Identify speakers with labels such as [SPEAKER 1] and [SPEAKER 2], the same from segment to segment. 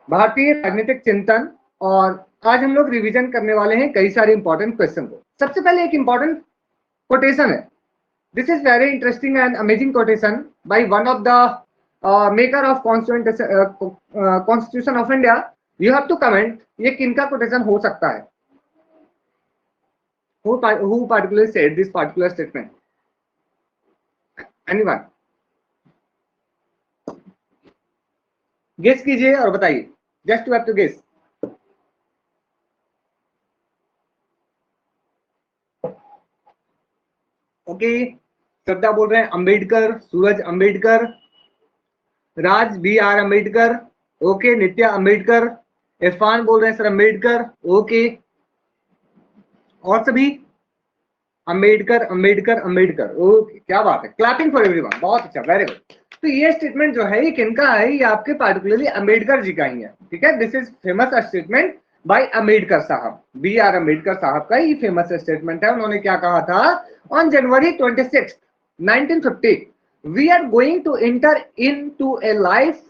[SPEAKER 1] भारतीय राजनीतिक चिंतन। और आज हम लोग रिवीजन करने वाले हैं कई सारे इंपॉर्टेंट क्वेश्चन को। सबसे पहले एक इंपॉर्टेंट कोटेशन है। This is very interesting and amazing quotation by one of the maker of constitution of India. You have to comment ये किनका कोटेशन हो सकता है। who particularly said this particular statement? Anyone? Guess कीजिए और बताइए। Just you have to guess. Okay, Shraddha बोल रहे हैं Ambedkar, Suraj Ambedkar, Raj B R Ambedkar, okay, Nitya Ambedkar, Irfan बोल रहे हैं सर अंबेडकर, ओके, और सभी अंबेडकर अंबेडकर अंबेडकर, ओके, क्या बात है, क्लैपिंग फॉर एवरीवन, बहुत अच्छा, वेरी गुड। तो ये स्टेटमेंट जो है ये किनका है? ये आपके पार्टिकुलरली अंबेडकर जी का ही है, ठीक है। This is famous statement by Ambedkar साहब, बी आर अंबेडकर साहब का ये फेमस स्टेटमेंट है। उन्होंने क्या कहा था? On January 26, 1950 we are going to enter into a life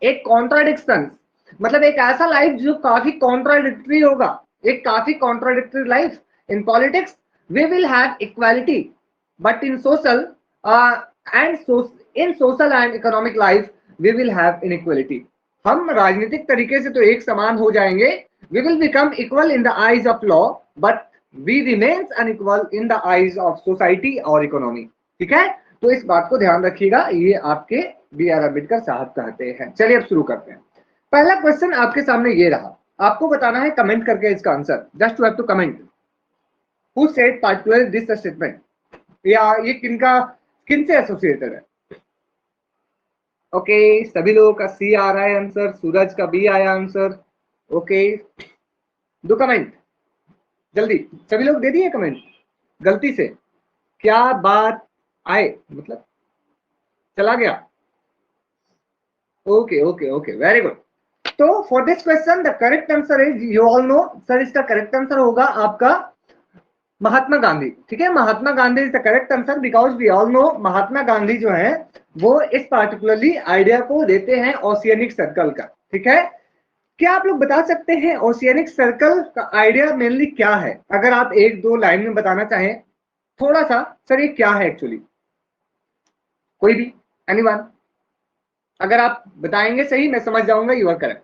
[SPEAKER 1] a contradiction, मतलब एक ऐसा लाइफ जो काफी कॉन्ट्राडिक्टरी होगा, एक काफी contradictory life. In politics we will have equality, but in social and economic life we will have inequality. हम राजनीतिक तरीके से तो एक समान हो जाएंगे, we will become equal in the eyes of law, but we remains unequal in the eyes of society और इकोनॉमी, ठीक है। तो इस बात को ध्यान रखिएगा, ये आपके बी आर अम्बेडकर साहब कहते हैं। चलिए अब शुरू करते हैं। पहला क्वेश्चन आपके सामने ये रहा, आपको बताना है कमेंट करके इसका answer. Just you have to comment who said particular this statement, या ये किन से एसोसिएटेड है। ओके, सभी लोगों का सी आ रहा है आंसर, सूरज का बी आया आंसर, ओके, दो कमेंट जल्दी, सभी लोग दे दिए कमेंट। गलती से क्या बात आए, मतलब चला गया। Okay okay okay, very good. तो for this question the correct answer is, you all know sir, इसका करेक्ट आंसर होगा आपका महात्मा गांधी, ठीक है। Mahatma Gandhi is the correct answer, because we all know Mahatma Gandhi जो है वो इस पार्टिकुलरली आइडिया को देते हैं ओशियनिक सर्कल का, ठीक है। क्या आप लोग बता सकते हैं ओशियनिक सर्कल का आइडिया मेनली क्या है? अगर आप एक दो लाइन में बताना चाहें थोड़ा सा, सर ये क्या है एक्चुअली, कोई भी, एनीवन? अगर आप बताएंगे सही मैं समझ जाऊंगा यू आर करेक्ट।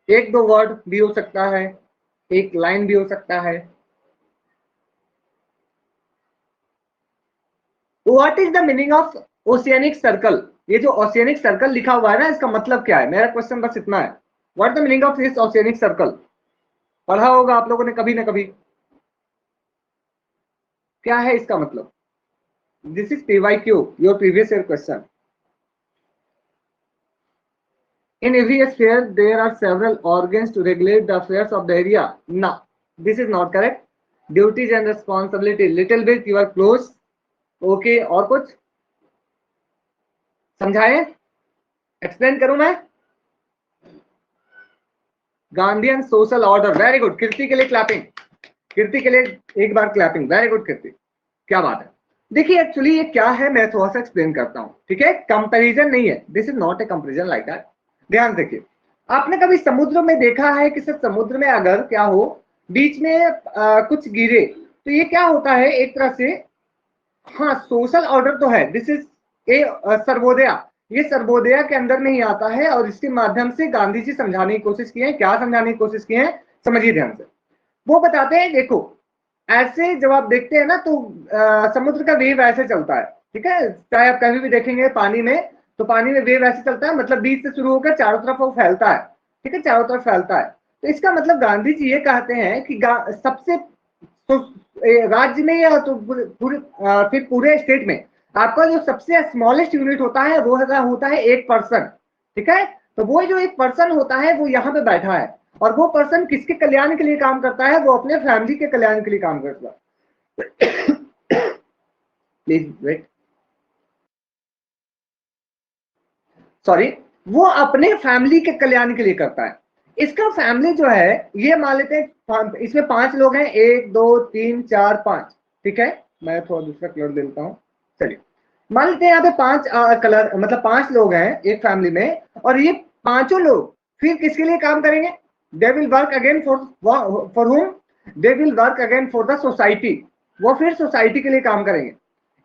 [SPEAKER 1] एक दो वर्ड भी हो सकता है, एक लाइन भी हो सकता है। What is the meaning of oceanic circle? ये जो ओशियनिक सर्कल लिखा हुआ है ना, इसका मतलब क्या है? मेरा क्वेश्चन बस इतना है, what the meaning of this oceanic circle? पढ़ा होगा आप लोगों ने कभी ना कभी, क्या है इसका मतलब? This is PYQ, your previous year question. In every sphere there are several organs to regulate the affairs of the area. No, this is not correct. Duties and responsibility, little bit you are close. Okay, और कुछ समझाए, explain करूं मैं? Gandhian social order, very good. Kirti के लिए clapping, Kirti के लिए एक बार क्लैपिंग, वेरी गुड कीर्ति, क्या बात है। देखिए एक्चुअली ये क्या है मैं थोड़ा सा एक्सप्लेन करता हूं, ठीक है। कंपैरिजन नहीं है, this is not a comparison like that. ध्यान देखिए, आपने कभी समुद्र में देखा है कि सिर्फ समुद्र में अगर क्या हो, बीच में कुछ गिरे तो ये क्या होता है एक तरह से, हाँ सोशल ऑर्डर तो है, दिस इज ए सर्वोदया, ये सर्वोदया के अंदर नहीं आता है। और इसके माध्यम से गांधी जी समझाने की कोशिश की है, क्या समझाने की कोशिश की है समझिए ध्यान से। वो बताते हैं देखो, ऐसे जब आप देखते हैं ना तो समुद्र का वेव ऐसे चलता है, ठीक है। चाहे आप कहीं भी देखेंगे पानी में, तो पानी में वेव ऐसे चलता है, मतलब बीच से शुरू होकर चारों तरफ वो फैलता है, ठीक है, चारों तरफ फैलता है। तो इसका मतलब गांधी जी ये कहते हैं कि सबसे तो राज्य में या तो फिर पूरे स्टेट में आपका जो सबसे स्मॉलेस्ट यूनिट होता है वो होता है एक पर्सन, ठीक है। तो वो जो एक पर्सन होता है वो यहाँ पे बैठा है, और वो पर्सन किसके कल्याण के लिए काम करता है? वो अपने फैमिली के कल्याण के लिए काम करता है। प्लीज वेट, सॉरी, वो अपने फैमिली के कल्याण के लिए करता है। इसका फैमिली जो है ये मान लेते हैं इसमें 5 लोग हैं, 1 2 3 4 5, ठीक है। मैं थोड़ा दूसरा कलर दे देता हूं, चलिए। मान लेते हैं यहाँ पे 5 कलर मतलब 5 लोग हैं एक फैमिली में, और ये पांचों लोग फिर किसके लिए काम करेंगे? They will work again for whom? They will work again for the society. वो फिर सोसाइटी के लिए काम करेंगे।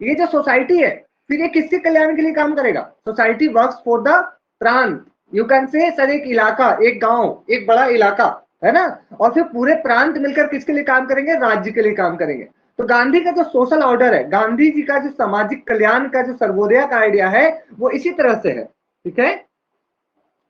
[SPEAKER 1] ये जो सोसाइटी है फिर ये किसके कल्याण के लिए काम करेगा? सोसाइटी वर्क्स फॉर द प्रांत, यू कैन से सर एक इलाका, एक गांव, एक बड़ा इलाका है ना, और फिर पूरे प्रांत मिलकर किसके लिए काम करेंगे? राज्य के लिए काम करेंगे। तो गांधी का जो सोशल ऑर्डर है, गांधी जी का जो सामाजिक कल्याण का जो सर्वोदय का आइडिया है, वो इसी तरह से है। ठीक है,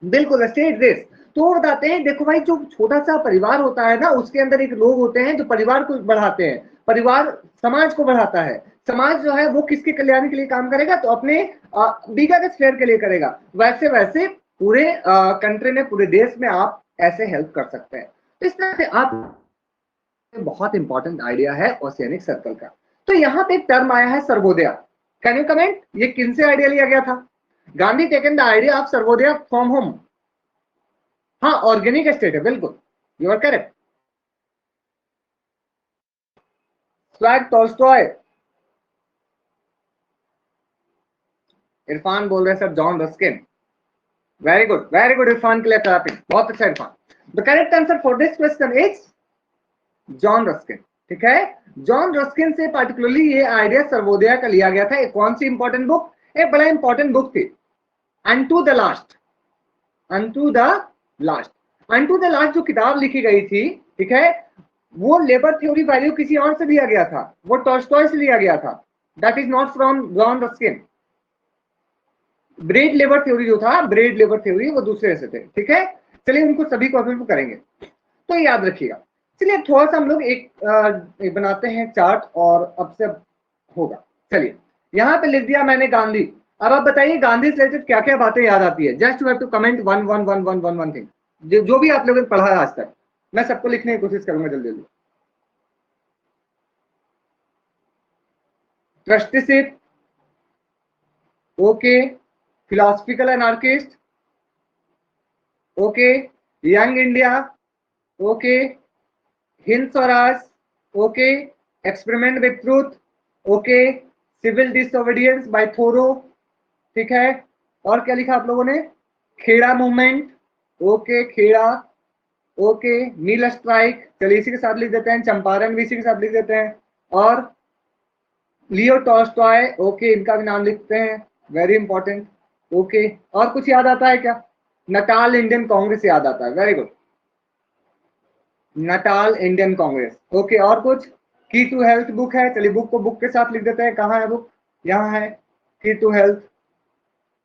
[SPEAKER 1] बिल्कुल स्टेट दिस। तो वो बताते हैं देखो भाई, जो छोटा सा परिवार होता है ना, उसके अंदर एक लोग होते हैं जो परिवार को बढ़ाते हैं, परिवार समाज को बढ़ाता है, समाज जो है वो किसके कल्याण के लिए काम करेगा? तो अपने बिगर स्फेयर के लिए करेगा। वैसे वैसे पूरे कंट्री में, पूरे देश में आप ऐसे हेल्प कर सकते हैं। तो इस तरह से आप, बहुत इंपॉर्टेंट आइडिया है ओशियनिक सर्कल का। तो यहाँ पे एक टर्म आया है सर्वोदय। कैन यू कमेंट, ये किन से आइडिया लिया गया था? Gandhi taken the idea of Sarvodaya from whom? हाँ, ऑर्गेनिक स्टेट है, बिल्कुल you are correct. Swag Tolstoy. Irfan बोल रहे हैं sir John Ruskin. Very good Irfan के लिए क्लैपिंग, बहुत अच्छा Irfan. The correct answer for this question is John Ruskin. ठीक है, जॉन रस्किन से पार्टिकुलरली ये आइडिया सर्वोदय का लिया गया था। एक कौन सी इंपॉर्टेंट बुक? एक बड़ा इंपॉर्टेंट बुक थी, unto the last. Unto the last, unto the last जो किताब लिखी गई थी, ठीक है, वो लेबर थ्योरी वैल्यू किसी और से लिया गया था, वो टॉल्स्टॉय से लिया गया था। That is not from John Ruskin. Bread labour theory जो था, ब्रेड लेबर थ्योरी, वो दूसरे से थे। ठीक है, चलिए उनको सभी को अभी करेंगे, तो याद रखिएगा। चलिए थोड़ा सा हम लोग एक बनाते हैं चार्ट, और अब से होगा। चलिए यहाँ पे लिख दिया मैंने गांधी। अब आप बताइए गांधी से रिलेटेड क्या क्या बातें याद आती है? Just you have to comment one one one one one one thing, जो भी आप लोगों ने पढ़ा है आज तक। मैं सबको लिखने की कोशिश करूंगा जल्दी जल्दी। Trusteeship, okay, philosophical anarchist, okay, Young India, okay, Hind Swaraj, okay, experiment with truth, okay, civil disobedience by Thoreau, ठीक है, और क्या लिखा आप लोगों ने? Kheda movement, okay Kheda, okay, neel strike, चलिए इसी के साथ लिख देते हैं, चंपारण भी इसी के साथ लिख देते हैं, और लियो टॉल्स्टॉय, ओके इनका भी नाम लिखते हैं, वेरी इंपॉर्टेंट, ओके। और कुछ याद आता है क्या? नटाल इंडियन कांग्रेस याद आता है, very good, Natal Indian Congress, okay. और कुछ? की टू हेल्थ बुक है, चलिए बुक को बुक के साथ लिख देते हैं, कहाँ है बुक? यहाँ है, की टू हेल्थ,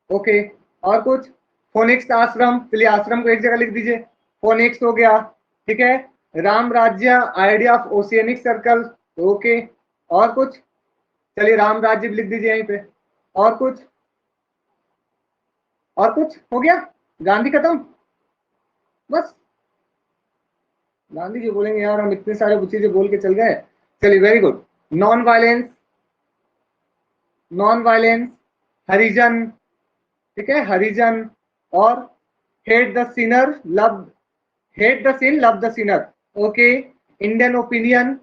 [SPEAKER 1] ओके। और कुछ? फोनिक्स आश्रम, चलिए आश्रम को एक जगह लिख दीजिए, फोनिक्स हो गया, ठीक है। राम राज्य, idea of oceanic circle, okay. और कुछ? चलिए राम राज्य भी लिख दीजिए यहीं पे। और कुछ? और कुछ हो गया? गांधी खत्म, बस। गांधी जी बोलेंगे यार हम इतने सारे चीजें बोल के चल गए। चलिए very good, non violence, non violence, Harijan, ठीक है, हरिजन, और hate the sinner, love, hate the sin, love the sinner, okay. Indian Opinion,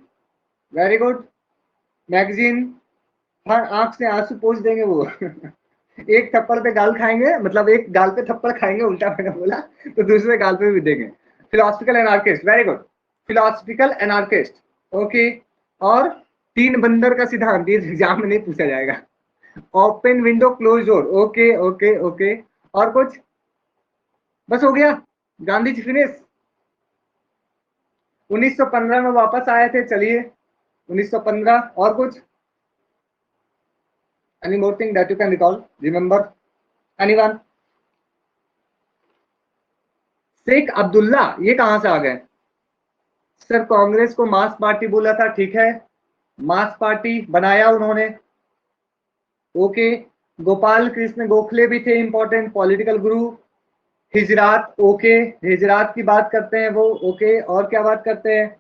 [SPEAKER 1] very good, magazine, हाँ आंख से आंसू पोंछ देंगे वो एक थप्पड़ पे गाल खाएंगे, मतलब एक गाल पे थप्पड़ खाएंगे, उल्टा मैंने बोला, तो दूसरे गाल पे भी देंगे। Philosophical anarchist, very good, philosophical anarchist, okay. और तीन बंदर का सिद्धांत, ये एग्जाम में नहीं पूछा जाएगा। Open window close door, okay okay okay. और कुछ? बस हो गया, गांधी जी फिनिश। 1915 में वापस आए थे, चलिए 1915। और कुछ? any more thing that you can recall, remember, anyone? Sheikh Abdullah, ये कहां से आ गए? सर कांग्रेस को मास पार्टी बोला था, ठीक है, मास पार्टी बनाया उन्होंने, ओके। गोपाल कृष्ण गोखले भी थे, इंपॉर्टेंट पॉलिटिकल गुरु। हिजरात, ओके, हिजरात की बात करते हैं वो, ओके। और क्या बात करते हैं?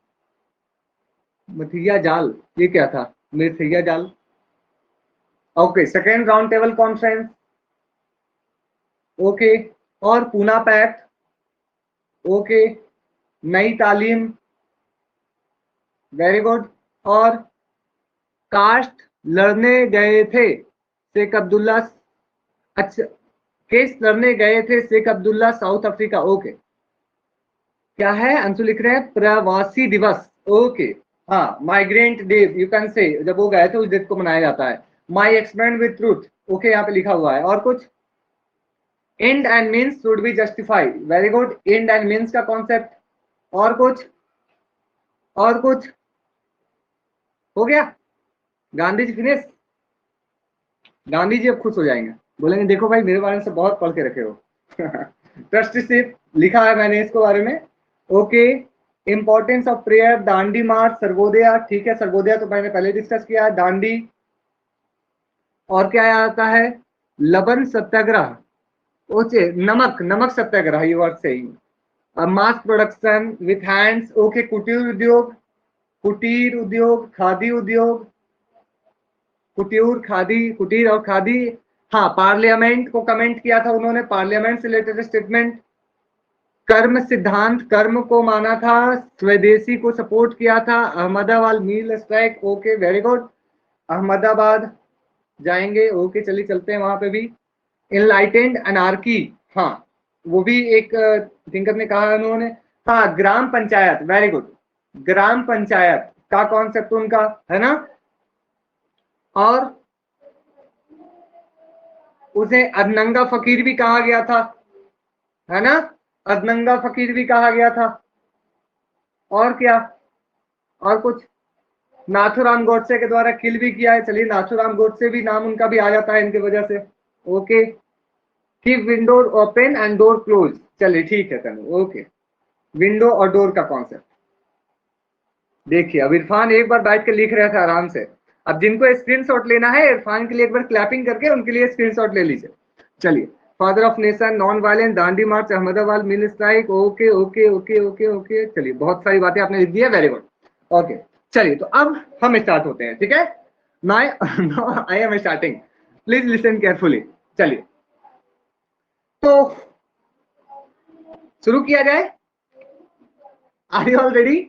[SPEAKER 1] मिथिया जाल, ये क्या था? मिथिया जाल, okay. Second round table conference, okay. और पूना पैक्ट, ओके। नई तालीम, वेरी गुड। और कास्ट लड़ने गए थे, शेख अब्दुल्ला, अच्छा केस लड़ने गए थे Sheikh Abdullah south Africa. Okay, क्या है अंशु लिख रहे हैं प्रवासी दिवस। ओके, हाँ migrant day you can say, जब वो गए थे उस दिन को मनाया जाता है। My experiment with truth, okay यहाँ पे लिखा हुआ है। और कुछ, and and means should be justify, very good, and and means का कॉन्सेप्ट। और कुछ, और कुछ हो गया, गांधी जी फिनिश। गांधी जी अब खुश हो जाएंगे, बोलेंगे देखो भाई मेरे बारे में से बहुत पढ़ के रखे हो। ट्रस्टीशिप लिखा है मैंने इसके बारे में। Okay, importance of prayer, Dandi march, Sarvodaya, ठीक है सर्वोदया तो मैंने पहले डिस्कस किया है, दांडी। और क्या आता है, लबन सत्याग्रह, ओके नमक, नमक Satyagraha, you are saying. Mass production with hands, okay कुटीर उद्योग, कुटीर उद्योग, खादी उद्योग, कुटीर खादी, कुटीर और खादी। हाँ पार्लियामेंट को कमेंट किया था उन्होंने, पार्लियामेंट से रिलेटेड स्टेटमेंट। कर्म सिद्धांत, कर्म को माना था, स्वदेशी को सपोर्ट किया था, अहमदाबाद मिल strike, okay very good, Ahmedabad जाएंगे, ओके चलिए चलते हैं वहां पे भी। इनलाइटेंड अनार्की, हाँ वो भी एक थिंकर ने कहा उन्होंने। हाँ ग्राम पंचायत, वेरी गुड, ग्राम पंचायत का कॉन्सेप्ट उनका है ना। और उसे अदनंगा फकीर भी कहा गया था, है ना, अदनंगा फकीर भी कहा गया था। और क्या, और कुछ, नाथूराम गोडसे के द्वारा किल भी किया है, चलिए नाथूराम गोडसे भी नाम उनका भी आ जाता है इनकी वजह से। Okay, keep window open and door close, चलिए ठीक है तनु, ओके, विंडो और डोर का कॉन्सेप्ट। देखिए अब इरफान एक बार बैठ के लिख रहा था आराम से। अब जिनको स्क्रीनशॉट लेना है इरफान के लिए एक बार क्लैपिंग करके उनके लिए स्क्रीनशॉट ले लीजिए। चलिए, father of nation, non violence, Dandi March, Ahmedabad mill strike, okay okay okay okay okay, चलिए बहुत सारी बातें आपने लिख दी है, वेरी गुड। ओके चलिए तो अब हम स्टार्ट होते हैं, ठीक है। Now I am starting, please listen carefully. चलिए तो शुरू किया जाए, आर यू ऑल रेडी?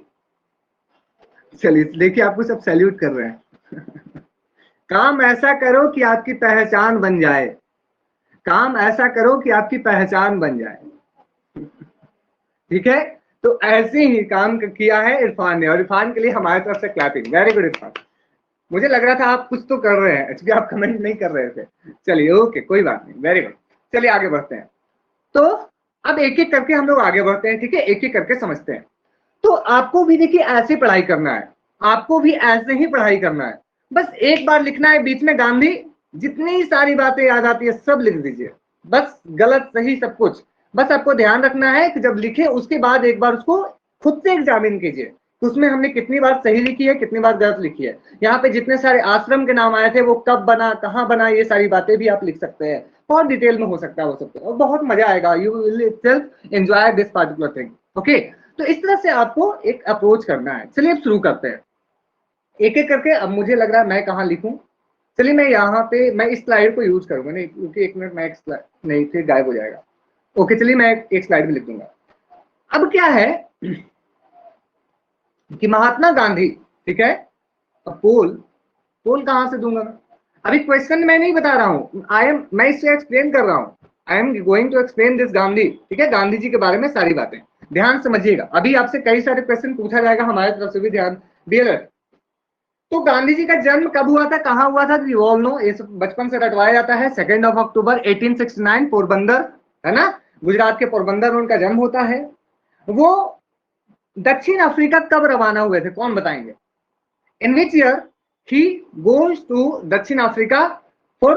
[SPEAKER 1] चलिए देखिए आपको सब सैल्यूट कर रहे हैं। काम ऐसा करो कि आपकी पहचान बन जाए, काम ऐसा करो कि आपकी पहचान बन जाए, ठीक है। तो ऐसे ही काम किया है इरफान ने, और इरफान के लिए हमारी तरफ से क्लैपिंग, वेरी गुड इरफान। मुझे लग रहा था आप कुछ तो कर रहे हैं, एक्चुअली आप कमेंट नहीं कर रहे थे। चलिए ओके कोई बात नहीं, वेरी गुड। चलिए आगे बढ़ते हैं। तो अब एक एक करके हम लोग आगे बढ़ते हैं, ठीक है, एक एक करके समझते हैं। तो आपको भी देखिए ऐसे पढ़ाई करना है, आपको भी ऐसे ही पढ़ाई करना है। बस एक बार लिखना है बीच में गांधी, जितनी सारी बातें याद आती है सब लिख दीजिए, बस गलत सही सब कुछ। बस आपको ध्यान रखना है कि जब लिखे उसके बाद एक बार उसको खुद से एग्जामिन कीजिए तो उसमें हमने कितनी बार सही लिखी है, कितनी बार गलत लिखी है। यहाँ पे जितने सारे आश्रम के नाम आए थे वो कब बना, कहाँ बना, ये सारी बातें भी आप लिख सकते हैं, बहुत डिटेल में हो सकता है वो सब, और बहुत मजा आएगा, you will self enjoy this particular thing. Okay, तो इस तरह से आपको एक अप्रोच करना है। चलिए अब शुरू करते हैं एक एक करके। अब मुझे लग रहा है मैं कहाँ लिखूं, चलिए मैं यहाँ पे मैं इस स्लाइड को यूज करूंगा, नहीं क्योंकि एक मिनट मैं एक स्लाइड नहीं फिर गायब हो जाएगा। ओके चलिए मैं एक स्लाइड में लिख दूंगा। अब क्या है कि महात्मा गांधी, ठीक है, अब पोल, पोल कहां से दूंगा मैं, अभी क्वेश्चन मैं नहीं बता रहा हूं, मैं इससे एक्सप्लेन कर रहा हूं, I am going to explain this Gandhi, ठीक है, गांधी जी के बारे में सारी बातें ध्यान समझिएगा। अभी आपसे कई सारे क्वेश्चन पूछा जाएगा हमारे तरफ से भी, ध्यान दिए। तो गांधी जी का जन्म कब हुआ था, कहां हुआ था, यू ऑल नो, ये बचपन से रटवाया जाता है, 2 अक्टूबर 1869 पोरबंदर, है ना, गुजरात के पोरबंदर में उनका जन्म होता है। वो दक्षिण अफ्रीका कब रवाना हुए थे, कौन बताएंगे? In which year he goes to दक्षिण अफ्रीका फॉर,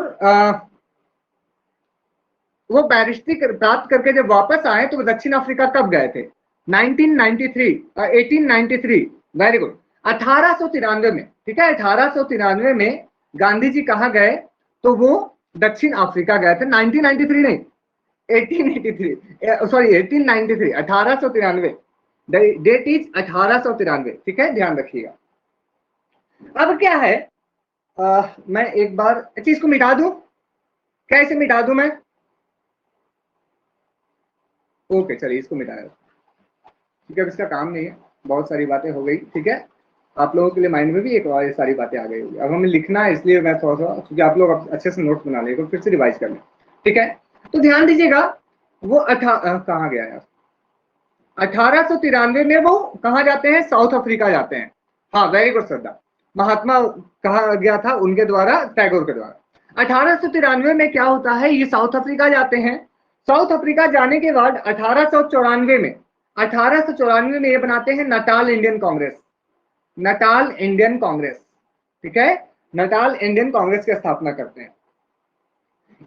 [SPEAKER 1] वो बैरिस्ट्री प्राप्त करके जब वापस आए तो वो दक्षिण अफ्रीका कब गए थे? 1993, 1893, वेरी गुड, 1893 में, ठीक है, 1893 में गांधी जी कहाँ गए? तो वो दक्षिण अफ्रीका गए थे, 1993 नहीं, 1883, सॉरी 1893, 1893, डेट इज 1893, ठीक है, ध्यान रखिएगा। अब क्या है, मैं एक बार चीज को मिटा दूं, कैसे मिटा दूं मैं? ओके चलिए इसको मिटाया, ठीक है, अब इसका काम नहीं है, बहुत सारी बातें हो गई, ठीक है। आप लोगों के लिए माइंड में भी एक और ये सारी बातें आ गई होगी। अब हमें लिखना है, इसलिए मैं थोड़ा सा, क्योंकि आप लोग अब अच्छे से नोट्स बना लेंगे, फिर से रिवाइज कर लें, ठीक है। तो ध्यान दीजिएगा, वो कहाँ गया यार, 1893 में वो कहाँ जाते हैं, साउथ अफ्रीका जाते हैं। हाँ वेरी गुड श्रद्धा, महात्मा कहा गया था उनके द्वारा, टैगोर के द्वारा। 1893 में क्या होता है, ये साउथ अफ्रीका जाते हैं। साउथ अफ्रीका जाने के बाद 1894 में ये बनाते हैं Natal Indian Congress, Natal Indian Congress, ठीक है, नटाल इंडियन कांग्रेस की स्थापना करते हैं।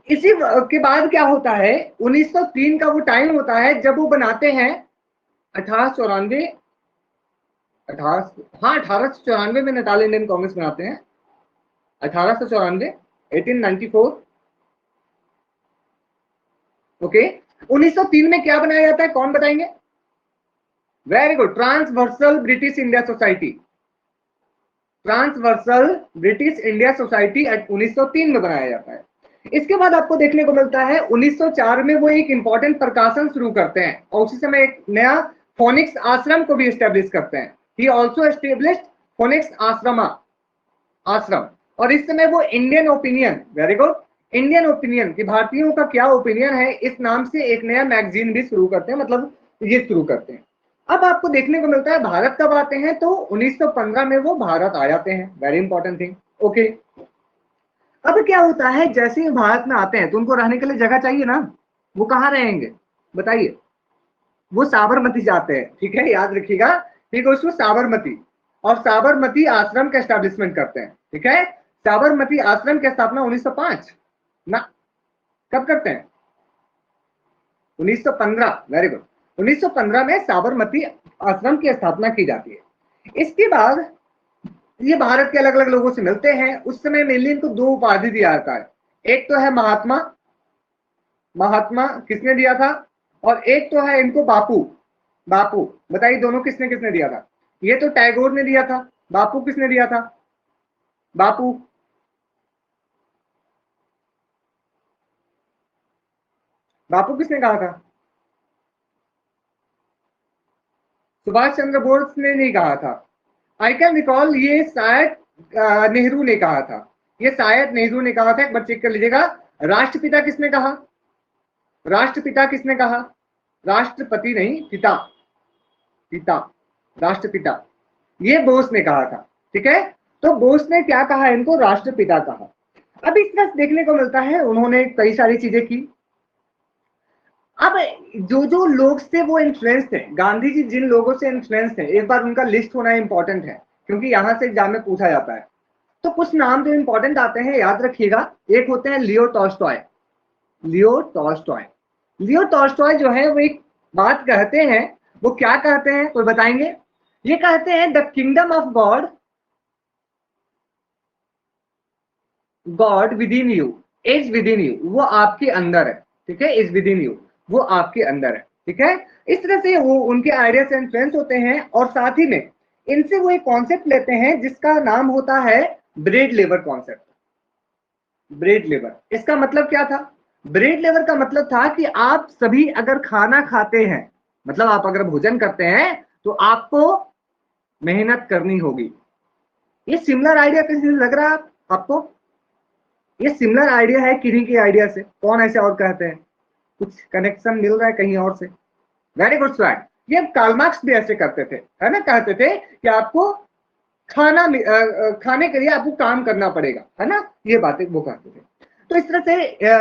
[SPEAKER 1] इसी के बाद क्या होता है, 1903 का वो टाइम होता है जब वो बनाते हैं 1894, हाँ 1894 में नटाल इंडियन कांग्रेस बनाते हैं, 1894, 1894, ओके। 1903 में क्या बनाया जाता है, कौन बताएंगे, very good, transversal British India society, transversal British India society 1903 में बनाया जाता है। इसके बाद आपको देखने को मिलता है 1904 में वो एक इंपॉर्टेंट प्रकाशन शुरू करते हैं, और उसी समय एक नया फोनिक्स आश्रम को भी एस्टेब्लिश करते हैं। ही ऑल्सो एस्टेब्लिश्ड फोनिक्स आश्रम। और इस समय वो Indian Opinion, very good, Indian opinion कि भारतीयों का क्या ओपिनियन है, इस नाम से एक नया मैगजीन भी शुरू करते हैं, मतलब ये शुरू करते हैं। अब आपको देखने को मिलता है भारत कब आते हैं, तो 1915 में वो भारत आ जाते हैं, वेरी इंपॉर्टेंट थिंग, ओके। अब क्या होता है, जैसे ही भारत में आते हैं तो उनको रहने के लिए जगह चाहिए ना, वो कहाँ रहेंगे बताइए, वो साबरमती जाते हैं, ठीक है, याद रखिएगा, ठीक है, उसको साबरमती, और साबरमती आश्रम का एस्टैब्लिशमेंट करते हैं, ठीक है। साबरमती आश्रम की स्थापना 1905 ना, कब करते हैं, 1915, वेरी गुड, 1915 में साबरमती आश्रम की स्थापना की जाती है। इसके बाद ये भारत के अलग अलग लोगों से मिलते हैं। उस समय मेनली इनको दो उपाधि दिया जाता है, एक तो है महात्मा, महात्मा किसने दिया था, और एक तो है इनको बापू, बापू बताइए दोनों किसने किसने दिया था, ये तो टैगोर ने दिया था, बापू किसने दिया था, बापू, बापू किसने कहा था, सुभाष चंद्र बोस ने नहीं कहा था, आई कैन रिकॉल, ये शायद नेहरू ने कहा था, ये शायद नेहरू ने कहा था, एक बार चेक कर लीजिएगा। राष्ट्रपिता किसने कहा, राष्ट्रपिता किसने कहा, राष्ट्रपति नहीं, पिता, पिता, राष्ट्रपिता, ये बोस ने कहा था, ठीक है। तो बोस ने क्या कहा, इनको राष्ट्रपिता कहा। अब इस तरह देखने को मिलता है उन्होंने कई सारी चीजें की। अब जो जो लोग से वो इन्फ्लुएंस थे, गांधी जी जिन लोगों से इन्फ्लुएंस थे, एक बार उनका लिस्ट होना इंपॉर्टेंट है, क्योंकि यहां से एग्जाम में पूछा जाता है। तो कुछ नाम जो इंपॉर्टेंट आते हैं याद रखिएगा, एक होते हैं Leo Tolstoy, Leo Tolstoy, Leo Tolstoy जो है वो एक बात कहते हैं, वो क्या कहते हैं कोई बताएंगे, ये कहते हैं the kingdom of God, God with in you, is with in you, वो आपके अंदर है, ठीक है, इज विद इन यू, वो आपके अंदर है, ठीक है। इस तरह से वो उनके आइडिया से इन्फ्लुएंस होते हैं, और साथ ही में इनसे वो एक कॉन्सेप्ट लेते हैं जिसका नाम होता है ब्रेड लेवर कॉन्सेप्ट, ब्रेड लेवर। इसका मतलब क्या था, ब्रेड लेवर का मतलब था कि आप सभी अगर खाना खाते हैं, मतलब आप अगर भोजन करते हैं, तो आपको मेहनत करनी होगी। ये सिमिलर आइडिया किसी लग रहा है आपको, ये सिमिलर आइडिया है किन्हीं के आइडिया से, कौन ऐसे और कहते हैं, कुछ कनेक्शन मिल रहा है कहीं और से, वेरी गुड स्वैग। ये कार्ल मार्क्स भी ऐसे करते थे, है ना, कहते थे कि आपको खाना खाने के लिए आपको काम करना पड़ेगा, है ना, ये बातें वो कहते थे। तो इस तरह से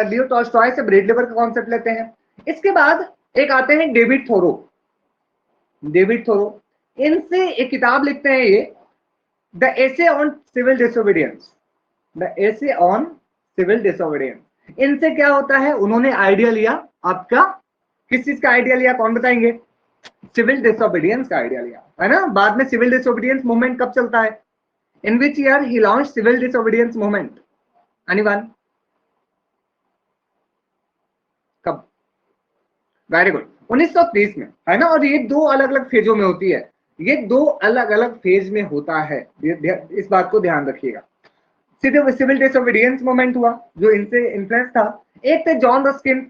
[SPEAKER 1] लियो टॉल्स्टॉय से ब्रेड लेवर का कॉन्सेप्ट लेते हैं। इसके बाद एक आते हैं डेविड थोरो, डेविड थोरो, इनसे एक किताब लिखते हैं ये, the essay on civil disobedience, the essay on civil disobedience. इनसे क्या होता है, उन्होंने आइडिया लिया आपका, किस चीज का आइडिया लिया, कौन बताएंगे, सिविल डिसोबीडियंस का आइडिया लिया, है ना। बाद में सिविल डिसोबीडियंस मूवमेंट कब चलता है, in which year he launch civil disobedience movement, anyone, कब, वेरी गुड, 1930 में, है ना। और ये दो अलग अलग फेजों में होती है, ये दो अलग अलग फेज में होता है, इस बात को ध्यान रखिएगा। सिविल डिसोबीडियंस मूवमेंट हुआ जो इनसे इन्फ्लुएंस था, एक थे जॉन रस्किन,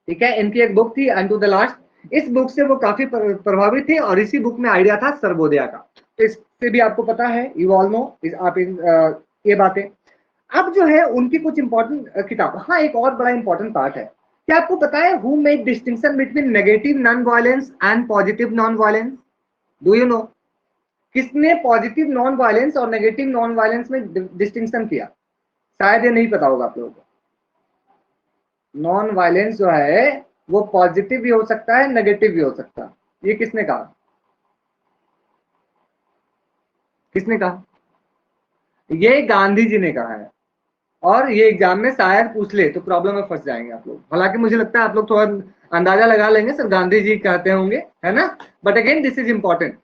[SPEAKER 1] ठीक है, इनकी एक बुक थी अनटू द लास्ट, इस बुक से वो काफी प्रभावित थे और इसी बुक में आइडिया था सर्वोदया का। तो इससे भी आपको पता है, यू ऑल नो आप ये बातें। अब जो है उनकी कुछ इंपॉर्टेंट किताब, हाँ एक और बड़ा इंपॉर्टेंट पार्ट है, क्या आपको पता है who made distinction between negative non violence and positive non violence? Do you know किसने पॉजिटिव नॉन वायलेंस और नेगेटिव नॉन वायलेंस में डिस्टिंक्शन किया? शायद ये नहीं पता होगा आप लोगों को। नॉन वायलेंस जो है वो पॉजिटिव भी हो सकता है, नेगेटिव भी हो सकता है। ये किसने कहा? किसने कहा? ये गांधी जी ने कहा है। और ये एग्जाम में शायद पूछ ले तो प्रॉब्लम में फंस जाएंगे आप लोग। हालांकि मुझे लगता है आप लोग थोड़ा अंदाजा लगा लेंगे, सर गांधी जी कहते होंगे, है ना? But again this is important.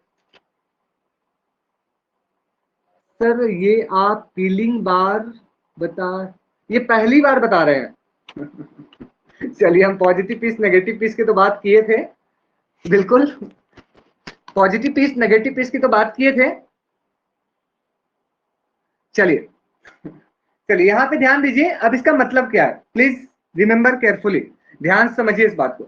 [SPEAKER 1] Sir ये आप फीलिंग बार बता, ये पहली बार बता रहे हैं। चलिए, हम पॉजिटिव पीस नेगेटिव पीस की तो बात किए थे, बिल्कुल पॉजिटिव पीस नेगेटिव पीस की तो बात किए थे। चलिए चलिए यहां पे ध्यान दीजिए। अब इसका मतलब क्या है, प्लीज रिमेंबर केयरफुली, ध्यान से समझिए इस बात को।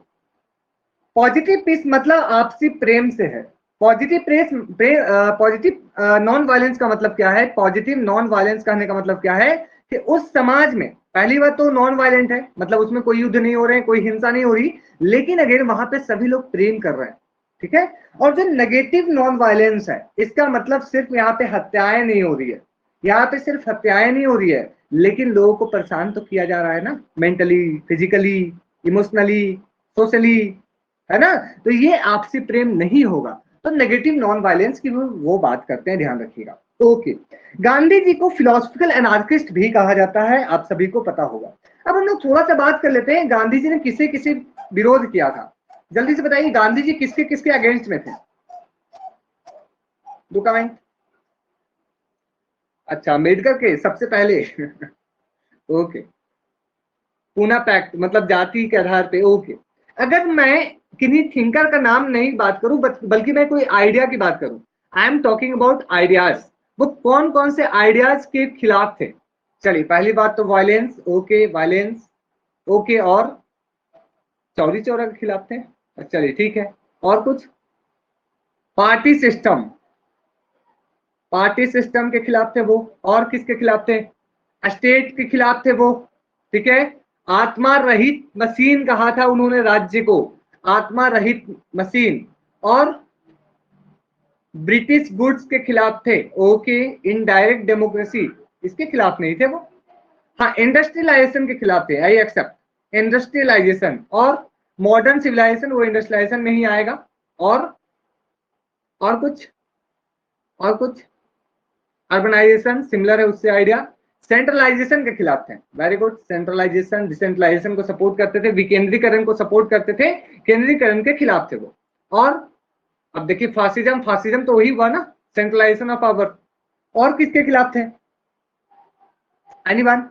[SPEAKER 1] पॉजिटिव पीस मतलब आपसी प्रेम से है। पॉजिटिव नॉन वायलेंस का मतलब क्या है? पॉजिटिव नॉन वायलेंस कहने का मतलब क्या है कि उस समाज में पहली बात तो नॉन वायलेंट है, मतलब उसमें कोई युद्ध नहीं हो रहे हैं, कोई हिंसा नहीं हो रही, लेकिन अगेन वहां पे सभी लोग प्रेम कर रहे हैं, ठीक है। और जो नेगेटिव नॉन वायलेंस है, इसका मतलब सिर्फ यहाँ पे हत्याएं नहीं हो रही है, यहाँ पे सिर्फ हत्याएं नहीं हो रही है, लेकिन लोगों को परेशान तो किया जा रहा है ना, मेंटली, फिजिकली, इमोशनली, सोशली, है ना? तो ये आपसी प्रेम नहीं होगा। तो नेगेटिव नॉन वायलेंस की वो बात करते हैं, ध्यान रखिएगा। ओके, गांधी जी को फिलोसफिकल एनार्किस्ट भी कहा जाता है, आप सभी को पता होगा। अब हम लोग थोड़ा सा बात कर लेते हैं, गांधी जी ने किसे किसे विरोध किया था। जल्दी से बताइए, गांधी जी किसके किसके अगेंस्ट में थे? दो कमेंट। अच्छा, अम्बेडकर के सबसे पहले। ओके, पूना पैक्ट मतलब जाति के आधार पे। ओके, अगर मैं किन्हीं थिंकर का नाम नहीं बात करूं, बल्कि मैं कोई आइडिया की बात करूं, I am talking about ideas, वो कौन कौन से आइडियाज के खिलाफ थे? चलिए, पहली बात तो वायलेंस, ओके वायलेंस, ओके, और चौरी चौरा के खिलाफ थे। चलिए ठीक है, और कुछ? पार्टी सिस्टम, पार्टी सिस्टम के खिलाफ थे वो। और किसके खिलाफ थे? स्टेट के खिलाफ थे वो, ठीक है। आत्मा रहित मशीन कहा था उन्होंने राज्य को, आत्मा रहित मशीन। और ब्रिटिश गुड्स के खिलाफ थे, ओके। इनडायरेक्ट डेमोक्रेसी, इसके खिलाफ नहीं थे वो। हाँ, इंडस्ट्रियलाइजेशन के खिलाफ थे, आई एक्सेप्ट इंडस्ट्रियलाइजेशन। और मॉडर्न सिविलाइजेशन, वो इंडस्ट्रियलाइजेशन में ही आएगा। और कुछ? और कुछ? अर्बनाइजेशन सिमिलर है उससे आइडिया। सेंट्रलाइजेशन के खिलाफ थे, वेरी गुड। सेंट्रलाइजेशन डिसेंट्रलाइजेशन को सपोर्ट करते थे, विकेंद्रीकरण को सपोर्ट करते थे, केंद्रीकरण के खिलाफ थे वो। और अब देखिए फासिज्म, फासिज्म तो वही हुआ ना, सेंट्रलाइजेशन ऑफ पावर। और किसके खिलाफ थे? एनीवन?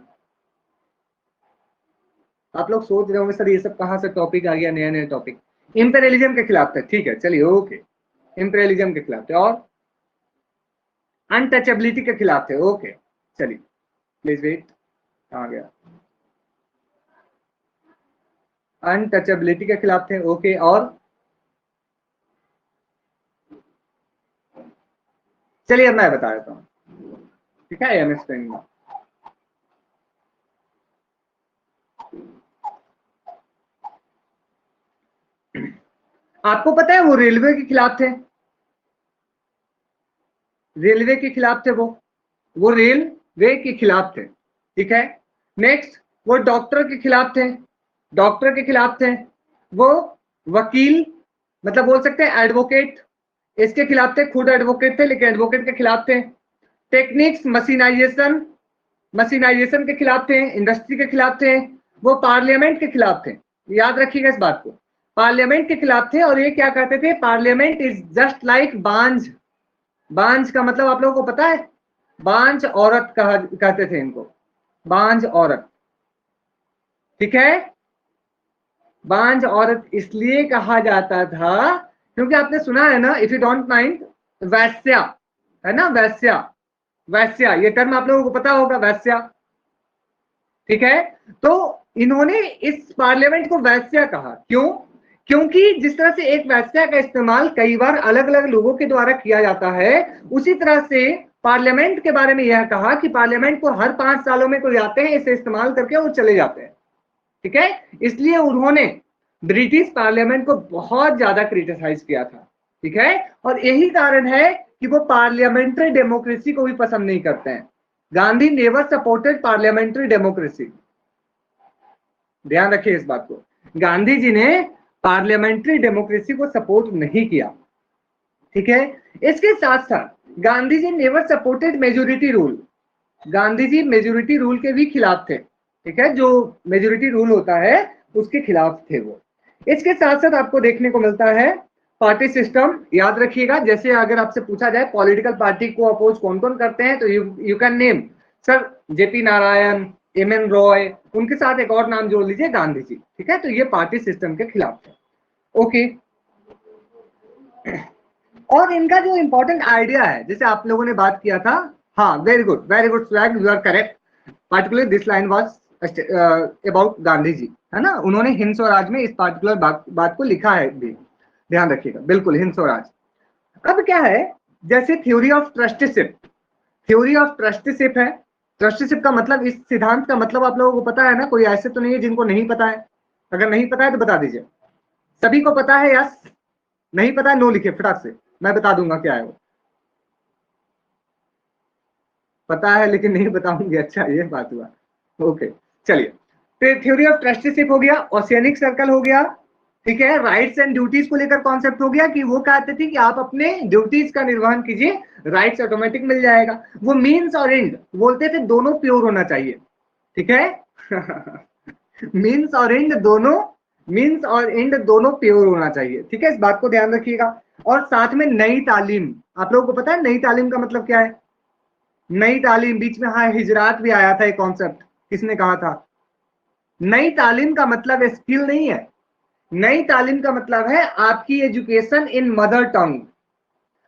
[SPEAKER 1] आप लोग सोच रहे होंगे सर ये सब कहां से टॉपिक आ गया, नया नया टॉपिक। इंपेरियलिज्म के खिलाफ थे, ठीक है, चलिए ओके, इंपेरियलिज्म के खिलाफ थे। और अनटचेबिलिटी के खिलाफ थे, ओके। चलिए प्लीज वेट, कहां गया? अनटचेबिलिटी के खिलाफ थे, ओके। और चलिए अब मैं बता देता हूं, ठीक है, एम एक्सप्लेन। आपको पता है वो रेलवे के खिलाफ थे, रेलवे के खिलाफ थे वो रेलवे के खिलाफ थे, ठीक है। नेक्स्ट, वो डॉक्टर के खिलाफ थे, डॉक्टर के खिलाफ थे। वो वकील, मतलब बोल सकते हैं एडवोकेट, इसके खिलाफ थे, खुद एडवोकेट थे लेकिन एडवोकेट के खिलाफ थे। टेक्निक्स, मशीनाइजेशन, मशीनाइजेशन के खिलाफ थे, इंडस्ट्री के खिलाफ थे। वो पार्लियामेंट के खिलाफ थे, याद रखिएगा इस बात को, पार्लियामेंट के खिलाफ थे। और ये क्या कहते थे? पार्लियामेंट इज जस्ट लाइक बांझ। बांझ का मतलब आप लोगों को पता है? बांझ औरत कहते थे इनको, बांझ औरत, ठीक है। बांझ औरत इसलिए कहा जाता था क्योंकि आपने सुना है ना, इफ यू डोंट माइंड, वैश्या, है ना, वैश्या, वैश्या, ये टर्म आप लोगों को पता होगा, वैश्या, ठीक है। तो इन्होंने इस पार्लियामेंट को वैश्या कहा, क्यों? क्योंकि जिस तरह से एक व्याख्या का इस्तेमाल कई बार अलग अलग लोगों के द्वारा किया जाता है, उसी तरह से पार्लियामेंट के बारे में यह कहा कि पार्लियामेंट को हर 5 सालों में कोई आते हैं, इसे इस्तेमाल करके वो चले जाते हैं। ठीक है, इसलिए उन्होंने ब्रिटिश पार्लियामेंट को बहुत ज्यादा क्रिटिसाइज किया था। ठीक है, और यही कारण है कि वो पार्लियामेंट्री डेमोक्रेसी को भी पसंद नहीं करते हैं। Gandhi never supported parliamentary democracy, ध्यान रखिए इस बात को। गांधी जी ने पार्लियामेंट्री डेमोक्रेसी को सपोर्ट नहीं किया। ठीक है, इसके साथ साथ Gandhi ji never supported majority rule, Gandhi ji majority rule के भी खिलाफ थे। ठीक है, जो मेजोरिटी रूल होता है उसके खिलाफ थे वो। इसके साथ साथ आपको देखने को मिलता है पार्टी सिस्टम, याद रखिएगा। जैसे अगर आपसे पूछा जाए पॉलिटिकल पार्टी को अपोज कौन कौन करते हैं, तो you can name sir JP Narayan, M.N.. Roy, उनके साथ एक और नाम जोड़ लीजिए, गांधी जी। ठीक है, तो ये पार्टी सिस्टम के खिलाफ है। ओके, और इनका जो इंपॉर्टेंट आइडिया है, जैसे आप लोगों ने बात किया था, हाँ very good swag, you are correct. Particular this line was about Gandhi ji, है ना। उन्होंने हिंद स्वराज में इस पार्टिकुलर बात को लिखा है भी, ध्यान रखिएगा, बिल्कुल हिंद स्वराज। अब क्या है, जैसे theory of trusteeship, theory of trusteeship है। ट्रस्टीशिप का मतलब, इस सिद्धांत का मतलब आप लोगों को पता है ना, कोई ऐसे तो नहीं है जिनको नहीं पता है। अगर नहीं पता है तो बता दीजिए। सभी को पता है, यस? नहीं पता है नो लिखिए फटाक से, मैं बता दूंगा क्या है वो। पता है लेकिन नहीं बताऊंगी, अच्छा ये बात हुआ। ओके, चलिए, तो थ्योरी ऑफ ट्रस्टीशिप हो गया, ओशियनिक सर्कल हो गया। ठीक है, राइट्स एंड ड्यूटीज को लेकर कॉन्सेप्ट हो गया कि वो कहते थे कि आप अपने ड्यूटीज का निर्वहन कीजिए, राइट्स ऑटोमेटिक मिल जाएगा। वो मीन्स और एंड बोलते थे दोनों प्योर होना चाहिए। ठीक है मीन्स और एंड दोनों, मीन्स और एंड दोनों प्योर होना चाहिए। ठीक है, इस बात को ध्यान रखिएगा। और साथ में नई तालीम, आप लोगों को पता है नई तालीम का मतलब क्या है? नई तालीम, बीच में हाँ हिजरात भी आया था, एक कॉन्सेप्ट किसने कहा था? नई तालीम का मतलब स्किल नहीं है, नई तालीम का मतलब है आपकी एजुकेशन इन मदर टंग।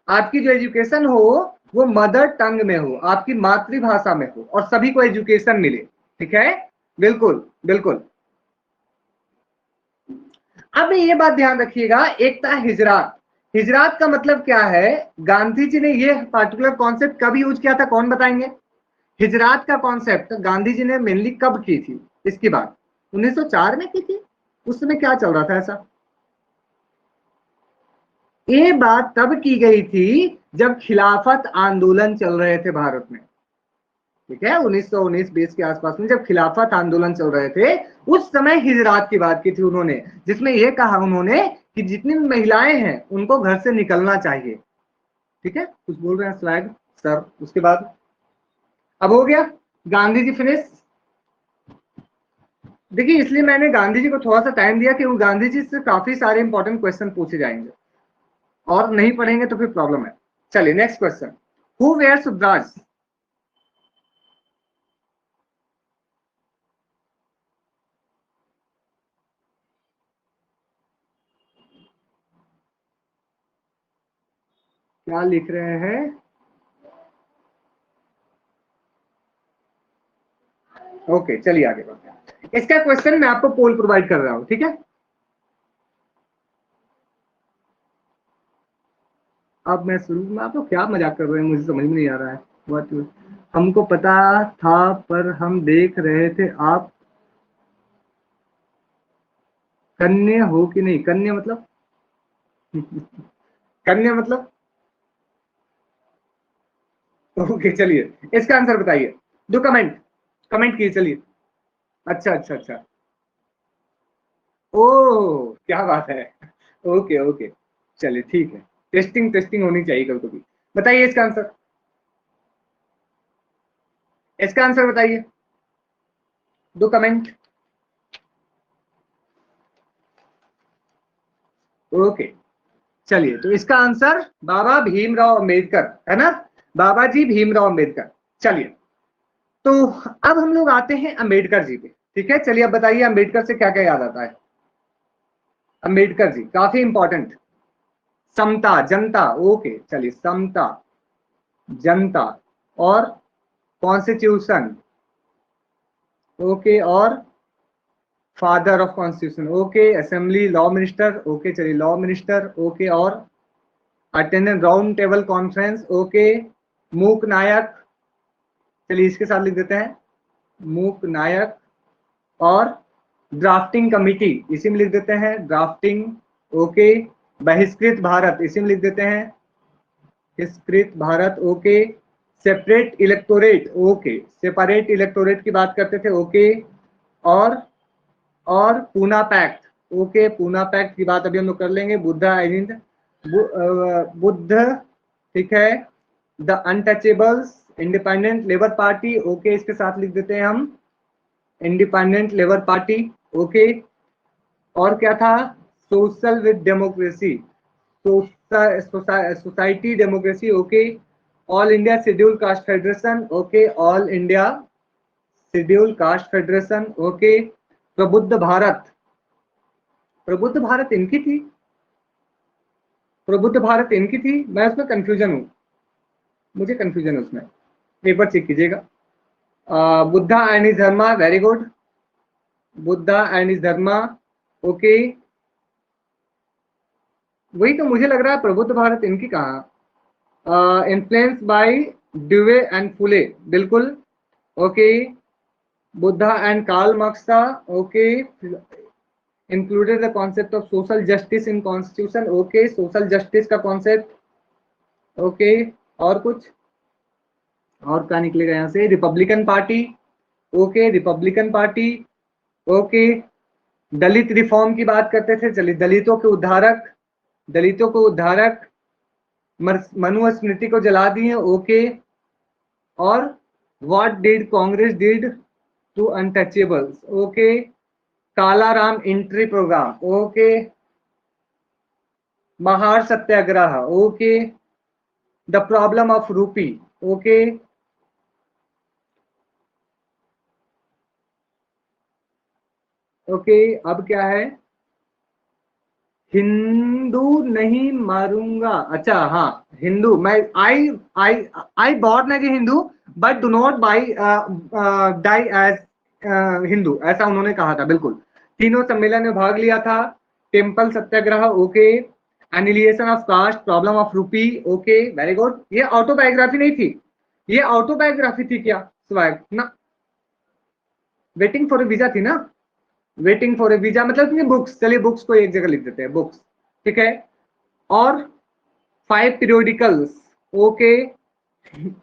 [SPEAKER 1] आपकी जो एजुकेशन हो वो मदर टंग में हो, आपकी मातृभाषा में हो, और सभी को एजुकेशन मिले। ठीक है, बिल्कुल बिल्कुल। अब ये बात ध्यान रखिएगा, एक था हिजरात। हिजरात का मतलब क्या है? गांधी जी ने ये पार्टिकुलर कॉन्सेप्ट कब यूज किया था, कौन बताएंगे? हिजरात का कॉन्सेप्ट गांधी जी ने मेनली कब की थी? इसकी बात 1904 में की थी। उस समय क्या चल रहा था ऐसा? ये बात तब की गई थी जब खिलाफत आंदोलन चल रहे थे भारत में। ठीक है, 1919-20 के आसपास में जब खिलाफत आंदोलन चल रहे थे, उस समय हिजरात की बात की थी उन्होंने, जिसमें यह कहा उन्होंने कि जितनी महिलाएं हैं उनको घर से निकलना चाहिए। ठीक है, कुछ बोल रहे हैं स्वैग सर? उसके बाद अब हो गया गांधी जी फिनिश। देखिए, इसलिए मैंने गांधी जी को थोड़ा सा टाइम दिया कि वो गांधी जी से काफी सारे इंपॉर्टेंट क्वेश्चन पूछे जाएंगे, और नहीं पढ़ेंगे तो फिर प्रॉब्लम है। चलिए नेक्स्ट क्वेश्चन, हु वेयर सुभ्राज? क्या लिख रहे हैं? ओके, चलिए आगे बढ़ते हैं। इसका क्वेश्चन मैं आपको पोल प्रोवाइड कर रहा हूं, ठीक है। अब मैं शुरू में, आप लोग क्या मजाक कर रहे हैं, मुझे समझ में नहीं आ रहा है। व्हाट? हमको पता था पर हम देख रहे थे आप कन्या हो कि नहीं। कन्या मतलब कन्या मतलब? ओके चलिए, इसका आंसर बताइए। दो कमेंट, कमेंट कीजिए चलिए। अच्छा अच्छा अच्छा, ओ क्या बात है। ओके ओके, चलिए ठीक है। टेस्टिंग टेस्टिंग होनी चाहिए कभी कभी। बताइए इसका आंसर, इसका आंसर बताइए, दो कमेंट। ओके, चलिए, तो इसका आंसर बाबा भीमराव अंबेडकर है ना, बाबा जी भीमराव अंबेडकर। चलिए, तो अब हम लोग आते हैं अंबेडकर जी पे। ठीक है, चलिए अब बताइए अंबेडकर से क्या क्या याद आता है? अंबेडकर जी काफी इंपॉर्टेंट, समता जनता, ओके चलिए, समता जनता और कॉन्स्टिट्यूशन, ओके, और father of constitution, okay. Assembly, law minister, okay, चलिए लॉ मिनिस्टर, ओके। और attendant round table conference, okay. मूक नायक, चलिए इसके साथ लिख देते हैं मूक नायक। और ड्राफ्टिंग कमिटी, इसी में लिख देते हैं ड्राफ्टिंग, ओके। बहिष्कृत भारत, इसी में लिख देते हैं Bahishkrit Bharat, okay. Separate electorate, okay, separate electorate की बात करते थे, ओके। और Poona pact, okay, Poona pact की बात अभी हम लोग कर लेंगे। बुद्धा आइलैंड, बुद्ध, ठीक है। The untouchables, independent Labour party, okay, इसके साथ लिख देते हैं हम इंडिपेंडेंट लेबर पार्टी, ओके। और क्या था? Social with democracy, society democracy, okay. All India schedule caste federation, okay, all India schedule caste federation, okay. प्रबुद्ध भारत, प्रबुद्ध भारत इनकी थी, प्रबुद्ध भारत इनकी थी, मैं उसमें कंफ्यूजन हूं, मुझे कंफ्यूजन है उसमें, एक बार चेक कीजिएगा। Buddha and his Dharma, very good, Buddha and his Dharma, okay. वही तो मुझे लग रहा है प्रबुद्ध भारत इनकी कहा, influence by Dewey and Phule, बिल्कुल, okay. Buddha and Karl Marx था, okay. Included the concept of social justice in constitution, okay, social justice का कॉन्सेप्ट, ओके। और कुछ और क्या निकलेगा यहाँ से? Republican Party, okay, Republican Party, okay. Dalit reform की बात करते थे, चलिए दलितों के उद्धारक, दलितों को उद्धारक, मनुस्मृति को जला दिए, ओके। और what did Congress did to untouchables, okay. Kala Ram entry programme, okay. Mahar Satyagraha, okay. The problem of rupee, okay. Okay, अब क्या है? हिंदू नहीं मारूंगा, अच्छा हाँ, हिंदू मैं I I I born as a Hindu but do not by die as Hindu, ऐसा उन्होंने कहा था, बिल्कुल। तीनों सम्मेलन में भाग लिया था। Temple Satyagraha, okay. Annihilation of caste, problem of rupee, okay, very good. ये ऑटोबायोग्राफी नहीं थी, ये ऑटोबायोग्राफी थी क्या? स्वैग ना, वेटिंग फॉर ए वीजा थी ना, वेटिंग फॉर ए वीजा मतलब बुक्स, चलिए बुक्स को एक जगह लिख देते हैं, बुक्स, ठीक है। और 5 पीरियोडिकल्स, ओके।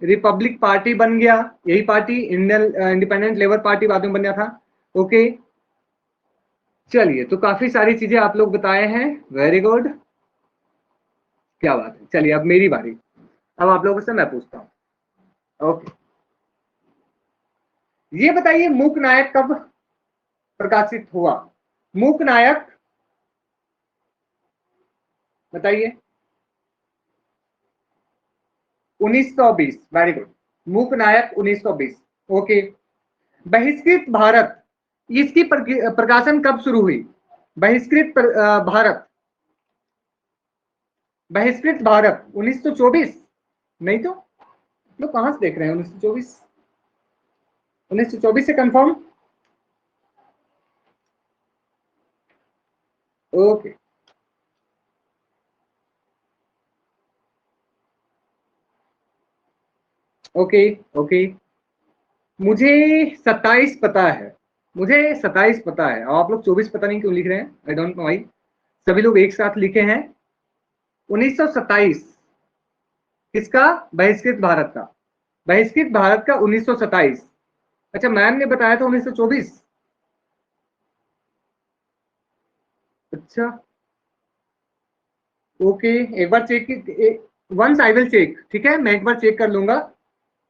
[SPEAKER 1] रिपब्लिक पार्टी बन गया, यही party, Indian independent Labour party बाद में बन गया था, ओके। चलिए, तो काफी सारी चीजें आप लोग बताए हैं, वेरी गुड, क्या बात है। चलिए अब मेरी बारी, अब आप लोगों से मैं पूछता हूँ, ओके। ये बताइए मूक नायक कब प्रकाशित हुआ? मूक नायक बताइए। 1920, वेरी गुड, मूक नायक 1920, ओके। बहिष्कृत भारत, इसकी प्रकाशन कब शुरू हुई? बहिष्कृत भारत, बहिष्कृत भारत 1924, नहीं तो लोग कहां से देख रहे हैं? 1924, 1924 से कंफर्म, ओके। ओके, ओके, मुझे 27 पता है, मुझे 27 पता है, और आप लोग 24 पता नहीं क्यों लिख रहे हैं, आई डोंट नो भाई। सभी लोग एक साथ लिखे हैं 1927, किसका? बहिष्कृत भारत का, बहिष्कृत भारत का 1927। अच्छा, मैम ने बताया था 1924, अच्छा, ओके। एक बार check, once I will check, ठीक है, मैं एक बार चेक कर लूंगा,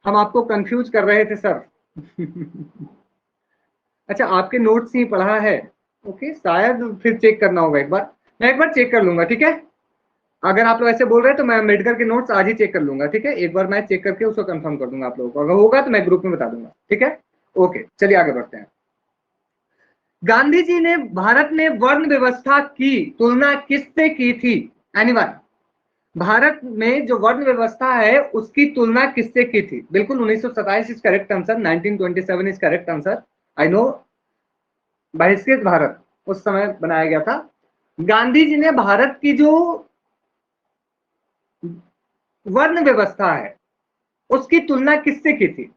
[SPEAKER 1] हम आपको कंफ्यूज कर रहे थे सर। अच्छा, आपके नोट्स ही पढ़ा है, ओके, शायद फिर चेक करना होगा एक बार, मैं एक बार चेक कर लूंगा, ठीक है। अगर आप लोग ऐसे बोल रहे हैं तो मैं मेडिकल के नोट्स आज ही चेक कर लूंगा, ठीक है, एक बार मैं चेक करके उसको कंफर्म कर दूंगा आप लोगों को, अगर होगा तो मैं ग्रुप में बता दूंगा, ठीक है। ओके, चलिए आगे बढ़ते हैं। गांधी जी ने भारत में वर्ण व्यवस्था की तुलना किससे की थी? एनीवन? भारत में जो वर्ण व्यवस्था है उसकी तुलना किससे की थी? बिल्कुल 1927 is correct answer, 1927 is correct answer, I know. बहिष्कृत भारत उस समय बनाया गया था। गांधी जी ने भारत की जो वर्ण व्यवस्था है उसकी तुलना किससे की थी?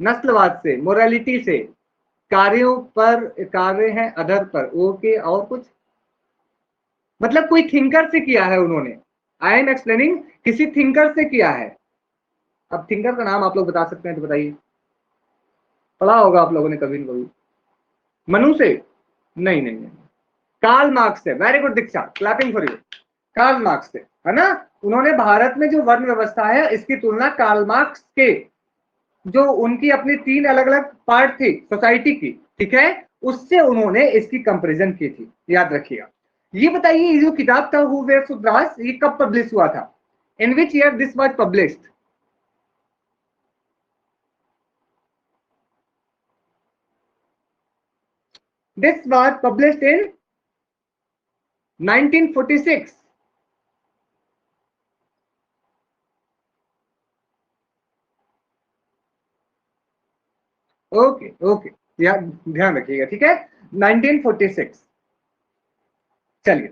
[SPEAKER 1] नस्लवाद से, मोरालिटी से, कार्यों पर, कार्य है अधर पर, ओके, और कुछ, मतलब कोई थिंकर से किया है उन्होंने। आई एम एक्सप्लेनिंग, किसी थिंकर से किया है। अब थिंकर का नाम आप लोग बता सकते हैं तो बताइए, पढ़ा होगा आप लोगों ने कभी न कभी। मनु से? नहीं नहीं नहीं, कार्ल मार्क्स से। Very good Diksha, clapping for you. Karl Marx से, है ना। उन्होंने भारत में जो वर्ण व्यवस्था है इसकी तुलना कार्ल मार्क्स के, जो उनकी अपनी 3 अलग अलग पार्ट थी सोसाइटी की, ठीक है, उससे उन्होंने इसकी कंपैरिजन की थी, याद रखिएगा। ये बताइए, ये जो किताब था हु वेयर सुद्रास, ये कब पब्लिश हुआ था? In which year this was published? This was published in 1946। Okay okay, ध्यान रखिएगा, ठीक है, 1946। चलिए,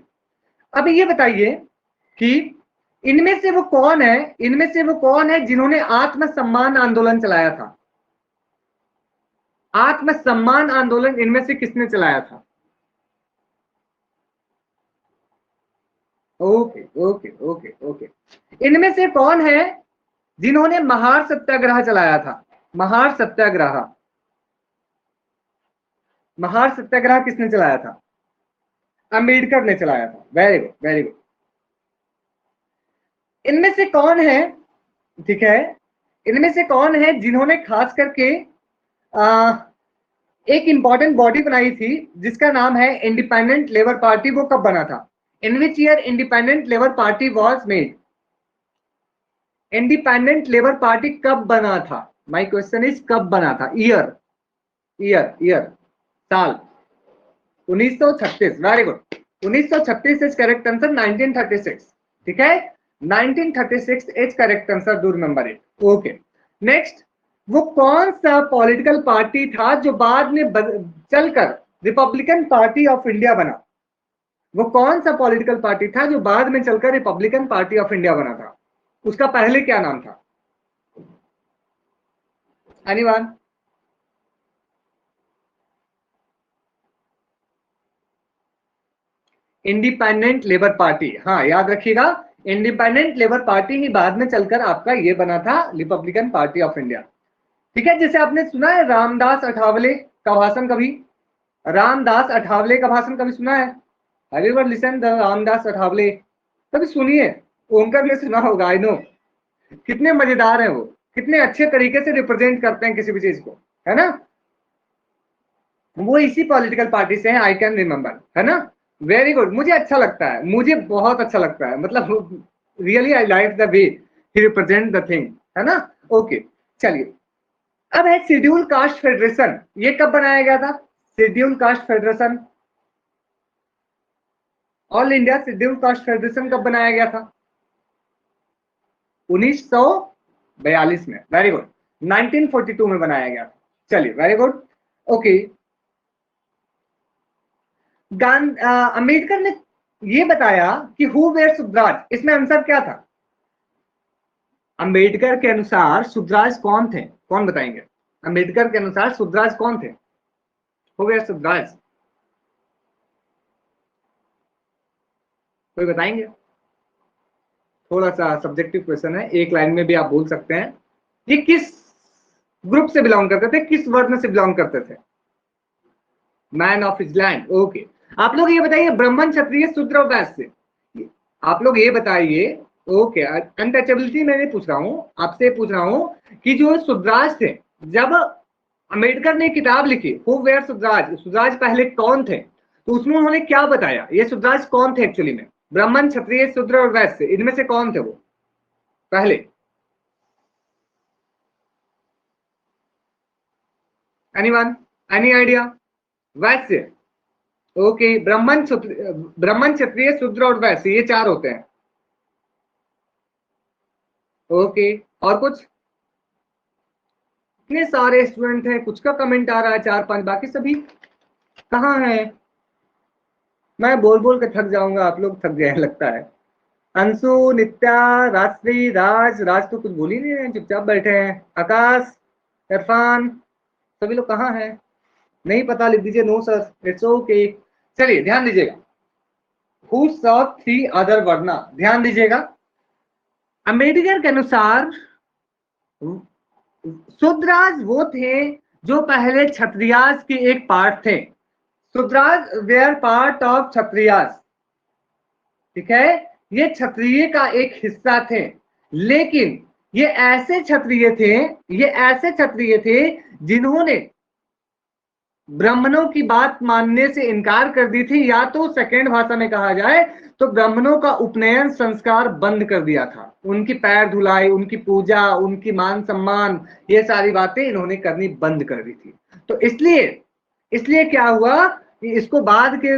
[SPEAKER 1] अब ये बताइए कि इनमें से वो कौन है, इनमें से वो कौन है जिन्होंने आत्मसम्मान आंदोलन चलाया था? आत्मसम्मान आंदोलन इनमें से किसने चलाया था? ओके ओके ओके ओके, इनमें से कौन है जिन्होंने महार सत्याग्रह चलाया था? महार सत्याग्रह, महार सत्याग्रह किसने चलाया था? अंबेडकर ने चलाया था। Very good very good. इनमें से कौन है, ठीक है, इनमें से कौन है जिन्होंने खास करके एक इंपॉर्टेंट बॉडी बनाई थी जिसका नाम है इंडिपेंडेंट लेबर पार्टी? वो कब बना था? In which year Independent Labour Party was made? Independent Labour Party कब बना था? माय क्वेश्चन इज कब बना था? ईयर, ईयर, साल। 1936। Very good, 1936 is correct answer. 1936, ठीक है, 1936 is correct answer, do remember it. Okay, next, वो कौन सा पॉलिटिकल पार्टी था जो बाद में चलकर रिपब्लिकन पार्टी ऑफ इंडिया बना? वो कौन सा पॉलिटिकल पार्टी था जो बाद में चलकर रिपब्लिकन पार्टी ऑफ इंडिया बना था? उसका पहले क्या नाम था? एनीवन? इंडिपेंडेंट लेबर पार्टी, हाँ याद रखिएगा, इंडिपेंडेंट लेबर पार्टी ही बाद में चलकर आपका ये बना था रिपब्लिकन पार्टी ऑफ इंडिया, ठीक है। जैसे आपने सुना है रामदास अठावले का भाषण कभी? रामदास अठावले का भाषण कभी सुना है? Have you ever listen the Ramdas Athawale? कभी सुनिए, ओंकर ने सुना होगा, आई नो। कितने मजेदार है वो, कितने अच्छे तरीके से रिप्रेजेंट करते हैं किसी भी चीज को, है ना। वो इसी पॉलिटिकल पार्टी से है, आई कैन रिमेंबर, है ना। वेरी गुड, मुझे अच्छा लगता है, मुझे बहुत अच्छा लगता है, मतलब really I like the way he represent the thing, है ना। ओके, चलिए, अब है शेड्यूल कास्ट फेडरेशन, ये कब बनाया गया था? Schedule caste federation, all India schedule caste federation कब बनाया गया था? 1942 में। वेरी गुड, 1942 में बनाया गया था। चलिए, वेरी गुड। ओके, अंबेडकर ने ये बताया कि हु वेयर सुभद्राज, इसमें आंसर क्या था? अंबेडकर के अनुसार सुभद्राज कौन थे? कौन बताएंगे? अंबेडकर के अनुसार सुभद्राज कौन थे? हु वेयर सुभद्राज, कोई बताएंगे? थोड़ा सा सब्जेक्टिव क्वेश्चन है, एक लाइन में भी आप बोल सकते हैं। ये किस ग्रुप से बिलोंग करते थे, किस वर्ण से बिलोंग करते थे? Man of his land. Okay, आप लोग ये बताइए, ब्राह्मण क्षत्रिय शूद्र और वैश्य, आप लोग ये बताइए। ओके, अनटचेबिलिटी मैं नहीं पूछ रहा हूं, आपसे पूछ रहा हूं कि जो सुभद्राज थे, जब अंबेडकर ने किताब लिखी हु वेयर सुभद्राज, सुभद्राज पहले कौन थे, तो उसमें उन्होंने क्या बताया? ये सुभद्राज कौन थे एक्चुअली में? ब्राह्मण क्षत्रिय शूद्र और वैश्य, इनमें से कौन थे वो पहले? Anyone, any idea? वैश्य, ओके, ब्राह्मण क्षत्रिय शूद्र और वैश्य, ये 4 होते हैं। ओके, और कुछ? इतने सारे स्टूडेंट हैं, कुछ का कमेंट आ रहा है 4-5, बाकी सभी कहाँ है? मैं बोल बोल के थक जाऊंगा, आप लोग थक गए लगता है। अंशु, नित्या, राजश्री, राज तो कुछ बोल ही नहीं रहे हैं, चुपचाप बैठे हैं। आकाश, इरफान, सभी लोग कहाँ हैं? नहीं पता, लिख दीजिए नो सर, इट्स ओके। चलिए ध्यान दीजिएगा, हु सॉ 3 अदर वर्ना, ध्यान दीजिएगा। अम्बेडकर के अनुसार शूद्राज वो थे जो पहले क्षत्रियाज के एक पार्ट थे। Shudras were part of Kshatriyas, ठीक है, ये क्षत्रिय का एक हिस्सा थे। लेकिन ये ऐसे क्षत्रिय थे, ये ऐसे क्षत्रिय थे जिन्होंने ब्राह्मणों की बात मानने से इनकार कर दी थी, या तो सेकेंड भाषा में कहा जाए तो ब्राह्मणों का उपनयन संस्कार बंद कर दिया था। उनकी पैर धुलाई, उनकी पूजा, उनकी मान सम्मान, ये सारी बातें इन्होंने करनी बंद कर दी थी। तो इसलिए इसलिए क्या हुआ कि इसको बाद के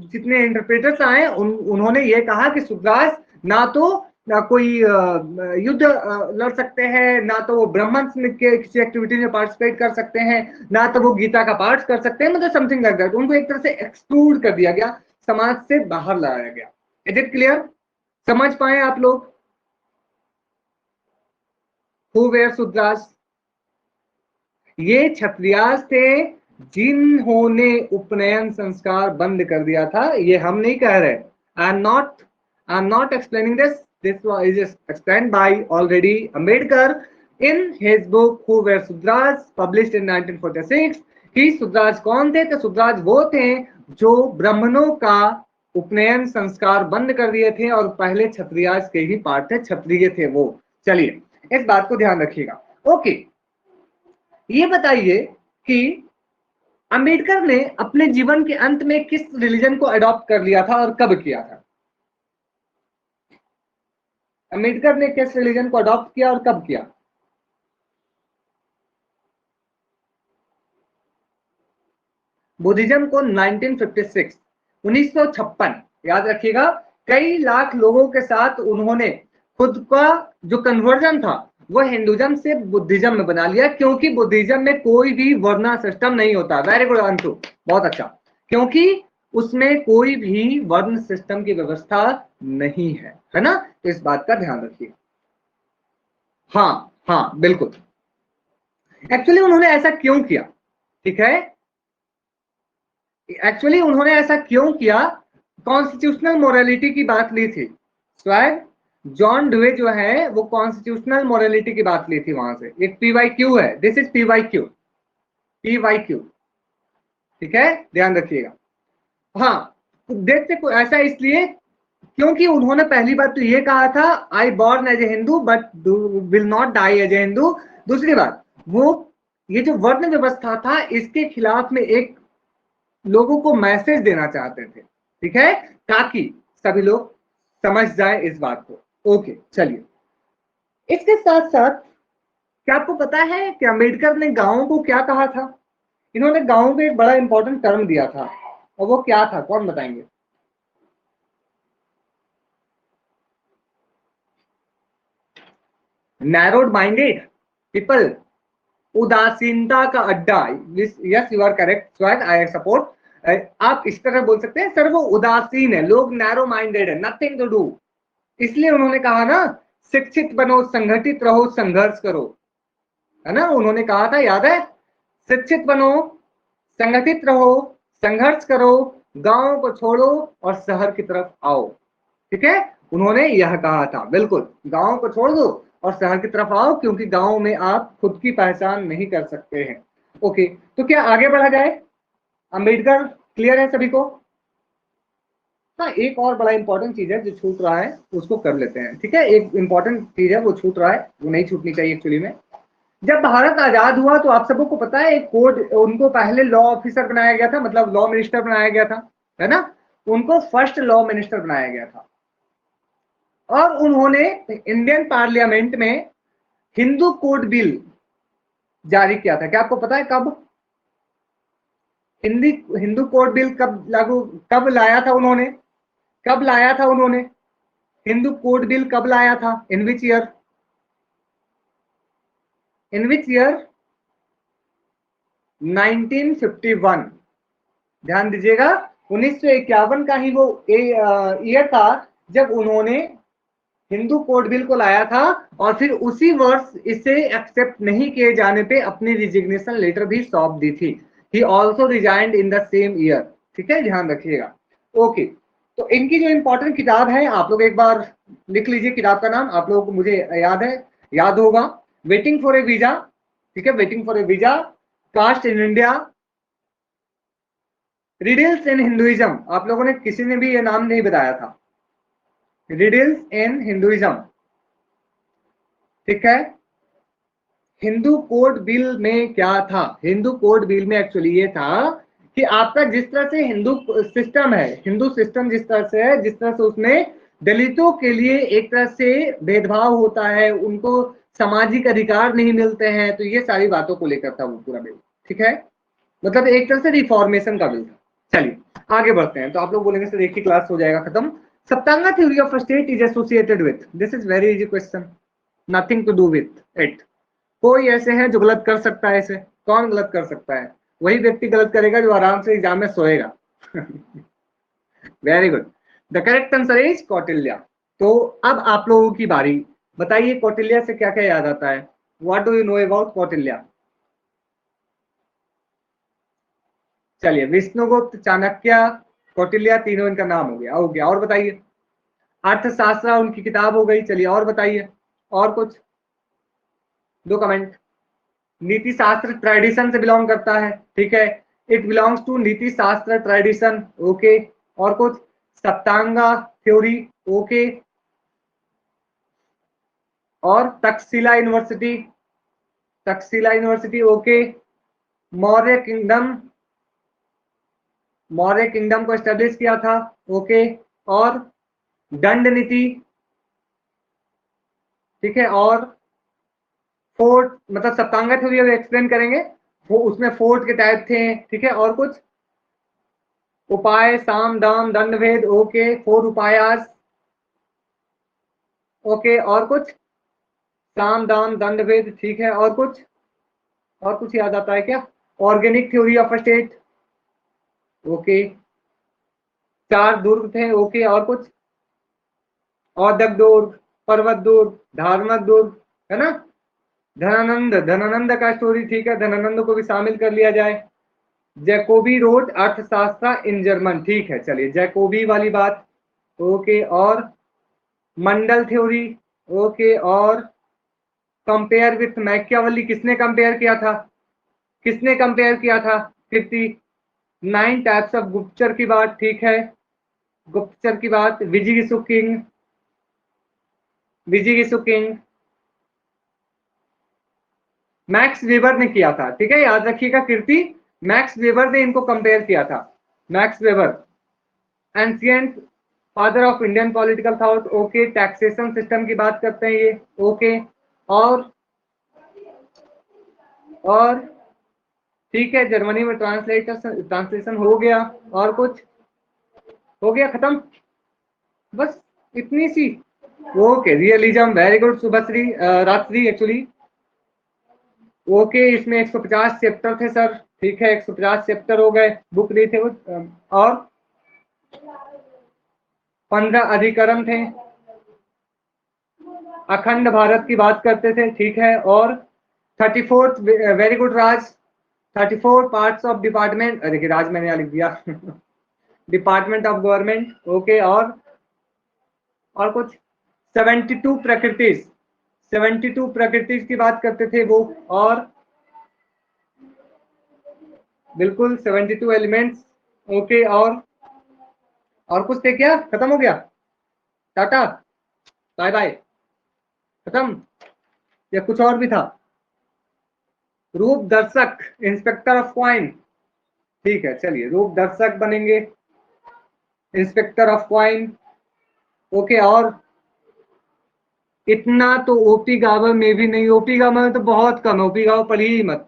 [SPEAKER 1] जितने इंटरप्रेटर्स आए उन्होंने ये कहा कि सुद्राज ना तो ना कोई युद्ध लड़ सकते हैं, ना तो वो ब्राह्मण के किसी एक्टिविटी में पार्टिसिपेट कर सकते हैं, ना तो वो गीता का पाठ कर सकते हैं, मतलब समथिंग लाइक दैट। उनको एक तरह से एक्सक्लूड कर दिया गया, समाज से बाहर लाया गया। Is it clear? समझ पाए आप लोग? Who were Shudras? ये क्षत्रियास थे जिन्होंने उपनयन संस्कार बंद कर दिया था। ये हम नहीं कह रहे, I am not explaining this is explained by already Ambedkar in his book who were Shudras published in 1946। कि शूद्राज कौन थे? तो शूद्राज वो थे जो ब्राह्मणों का उपनयन संस्कार बंद कर दिए थे और पहले क्षत्रियाज के ही पार्ट थे, क्षत्रिय थे वो। चलिए इस बात को ध्यान रखिएगा। ओके, ये बताइए कि अंबेडकर ने अपने जीवन के अंत में किस रिलीजन को अडॉप्ट कर लिया था और कब किया था? अंबेडकर ने किस रिलीजन को अडॉप्ट किया और कब किया? बुद्धिज्म को 1956, 1956, याद रखिएगा। कई लाख लोगों के साथ उन्होंने खुद का जो कन्वर्जन था वो हिंदुज्म से बुद्धिज्म में बना लिया, क्योंकि बुद्धिज्म में कोई भी वर्ण सिस्टम नहीं होता। वेरी गुड अंशु, बहुत अच्छा, क्योंकि उसमें कोई भी वर्ण सिस्टम की व्यवस्था नहीं है ना? तो इस बात का ध्यान रखिए। हाँ हाँ बिल्कुल। एक्चुअली उन्होंने ऐसा क्यों किया? ठीक है, एक्चुअली उन्होंने ऐसा क्यों किया? कॉन्स्टिट्यूशनल मोरालिटी की बात ली थी। स्वैग जॉन डुवे जो है वो कॉन्स्टिट्यूशनल मोरालिटी की बात ली थी वहां से। एक PYQ है, दिस इज PYQ, PYQ, ठीक है, ध्यान रखिएगा। हाँ, देखते ऐसा इसलिए क्योंकि उन्होंने पहली बात तो ये कहा था, I born as a Hindu but will not die as a Hindu. दूसरी बात, वो ये जो वर्ण व्यवस्था था इसके खिलाफ में एक लोगों को मैसेज देना चाहते थे, ठीक है, ताकि सभी लोग समझ जाए इस बात को। ओके चलिए, इसके साथ साथ क्या आपको पता है कि अंबेडकर ने गांवों को क्या कहा था? इन्होंने गांवों को एक बड़ा इंपॉर्टेंट टर्म दिया था, और वो क्या था? कौन बताएंगे? नैरोड माइंडेड पीपल, उदासीनता का अड्डा। Yes you are correct swag, I support. आप इस तरह बोल सकते हैं, सर वो उदासीन है, लोग नैरो माइंडेड है, नथिंग टू डू। इसलिए उन्होंने कहा ना, शिक्षित बनो, संगठित रहो, संघर्ष करो, है ना? उन्होंने कहा था, याद है? शिक्षित बनो, संगठित रहो, संघर्ष करो, गांव को छोड़ो और शहर की तरफ आओ, ठीक है, उन्होंने यह कहा था। बिल्कुल, गांव को छोड़ दो और शहर की तरफ आओ, क्योंकि गांव में आप खुद की पहचान नहीं कर सकते हैं। ओके, तो क्या आगे बढ़ा जाए? अंबेडकर क्लियर है सभी को? हाँ, एक और बड़ा इंपॉर्टेंट चीज है जो छूट रहा है, उसको कर लेते हैं, ठीक है। एक इंपॉर्टेंट चीज है वो छूट रहा है, वो नहीं छूटनी चाहिए एक्चुअली में। जब भारत आजाद हुआ तो आप सबको पता है एक कोड, उनको पहले लॉ ऑफिसर बनाया गया था, मतलब लॉ मिनिस्टर बनाया गया था, है ना? उनको फर्स्ट लॉ मिनिस्टर बनाया गया था, और उन्होंने इंडियन पार्लियामेंट में हिंदू कोड बिल जारी किया था। क्या आपको पता है कब? हिंदी हिंदू कोड बिल कब लागू, कब लाया था उन्होंने? कब लाया था उन्होंने हिंदू कोड बिल? कब लाया था? In which year? In which year? 1951, ध्यान दीजिएगा 1951 का ही वो ईयर था जब उन्होंने हिंदू कोड बिल को लाया था, और फिर उसी वर्ष इसे एक्सेप्ट नहीं किए जाने पे अपनी रिजिग्नेशन लेटर भी सौंप दी थी। He also resigned in the same year. ठीक है, ध्यान रखिएगा। ओके, तो इनकी जो इंपॉर्टेंट किताब है आप लोग एक बार लिख लीजिए, किताब का नाम आप लोगों को मुझे याद होगा, वेटिंग फॉर ए वीजा। ठीक है, waiting for a visa, caste in India, riddles in Hinduism. आप लोगों ने किसी ने भी ये नाम नहीं बताया था, रिडल्स इन हिंदुइज्म। ठीक है, हिंदू कोड बिल में क्या था? हिंदू कोड बिल में एक्चुअली ये था कि आपका जिस तरह से हिंदू सिस्टम है, हिंदू सिस्टम जिस तरह से है, जिस तरह से उसमें दलितों के लिए एक तरह से भेदभाव होता है, उनको सामाजिक अधिकार नहीं मिलते हैं, तो ये सारी बातों को लेकर था वो पूरा बिल। ठीक है, मतलब एक तरह से रिफॉर्मेशन का बिल था। चलिए आगे बढ़ते हैं। तो आप लोग बोलेंगे सर एक ही क्लास हो जाएगा खत्म। Saptanga theory of state is associated with, this is very easy question, nothing to do with it. कोई ऐसे हैं जो गलत कर सकता है इसे? कौन गलत कर सकता है? वही व्यक्ति गलत करेगा जो आराम से एग्जाम में सोएगा। Very good, the correct answer is Kautilya. तो अब आप लोगों की बारी, बताइए कौटिल्य से क्या क्या याद आता है? What do you know about Kautilya? चलिए, विष्णुगुप्त, चाणक्य, कौटिल्य, तीनों इनका नाम हो गया। और बताइए, अर्थशास्त्र उनकी किताब हो गई। चलिए और बताइए, और कुछ दो कमेंट। नीति शास्त्र ट्रेडिशन से बिलोंग करता है। ठीक है, इट बिलोंग्स टू नीति शास्त्र ट्रेडिशन। ओके, और कुछ? सप्तांगा थ्योरी। ओके, और Takshashila university, Takshashila university. Okay, Maurya kingdom, Maurya kingdom को एस्टेब्लिश किया था। ओके, और दंड नीति। ठीक है, और फोर्ट, मतलब सप्तांगा थ्योरी अभी एक्सप्लेन करेंगे, वो उसमें फोर्ट के टाइप थे। ठीक है, और कुछ? उपाय, साम दाम दंड भेद। Okay, four उपायास। ओके, और कुछ? साम दाम दंड भेद। ठीक है, और कुछ? और कुछ याद आता है क्या? Organic theory of state. Okay, चार दुर्ग थे। ओके, और कुछ? औदक दुर्ग, पर्वत दुर्ग, धार्मिक दुर्ग, है ना? धनानंद, धनानंद का स्टोरी। ठीक है, धनानंद को भी शामिल कर लिया जाए। जैकोबी रोड अर्थशास्त्र इन जर्मन। ठीक है, चलिए जैकोबी वाली बात। ओके, और मंडल थ्योरी। ओके, और कंपेयर विथ मैकियावेली, किसने कंपेयर किया था? किसने कंपेयर किया था? कीर्ति। 9 टाइप्स ऑफ गुप्तचर की बात। ठीक है, गुप्तचर की बात। विजिगिसु किंग, विजिगिसु किंग मैक्स वेबर ने किया था। ठीक है, याद रखिएगा कीर्ति, मैक्स वेबर ने इनको कंपेयर किया था। Max weber, ancient father of Indian political thought. Okay, taxation system की बात करते हैं ये। ओके, और ठीक है, जर्मनी में ट्रांसलेशन हो गया। और कुछ? हो गया, खत्म, बस इतनी सी। Okay, realism, very good Shubhashri, Ratri actually. Okay, इसमें 150 चैप्टर थे सर। ठीक है, 150 चैप्टर हो गए, बुक नहीं थे वो। और 15 अधिकरण थे, अखंड भारत की बात करते थे। ठीक है, और 34th, very good Raj, 34 parts of department, देखिए राज मैंने यहाँ लिख दिया। Department of government. ओके, और कुछ? 72 प्रकृति, 72 प्रकृति की बात करते थे वो। और बिल्कुल 72 एलिमेंट्स। ओके, और कुछ थे क्या? खत्म हो गया, टाटा बाय बाय, खत्म, या कुछ और भी था? रूप दर्शक, इंस्पेक्टर ऑफ क्वाइन। ठीक है, चलिए रूप दर्शक बनेंगे, इंस्पेक्टर ऑफ क्वाइन। ओके, और इतना तो ओपी गावर में भी नहीं, ओपी गावर में तो बहुत कम, ओपी गावर पढ़ी ही मत।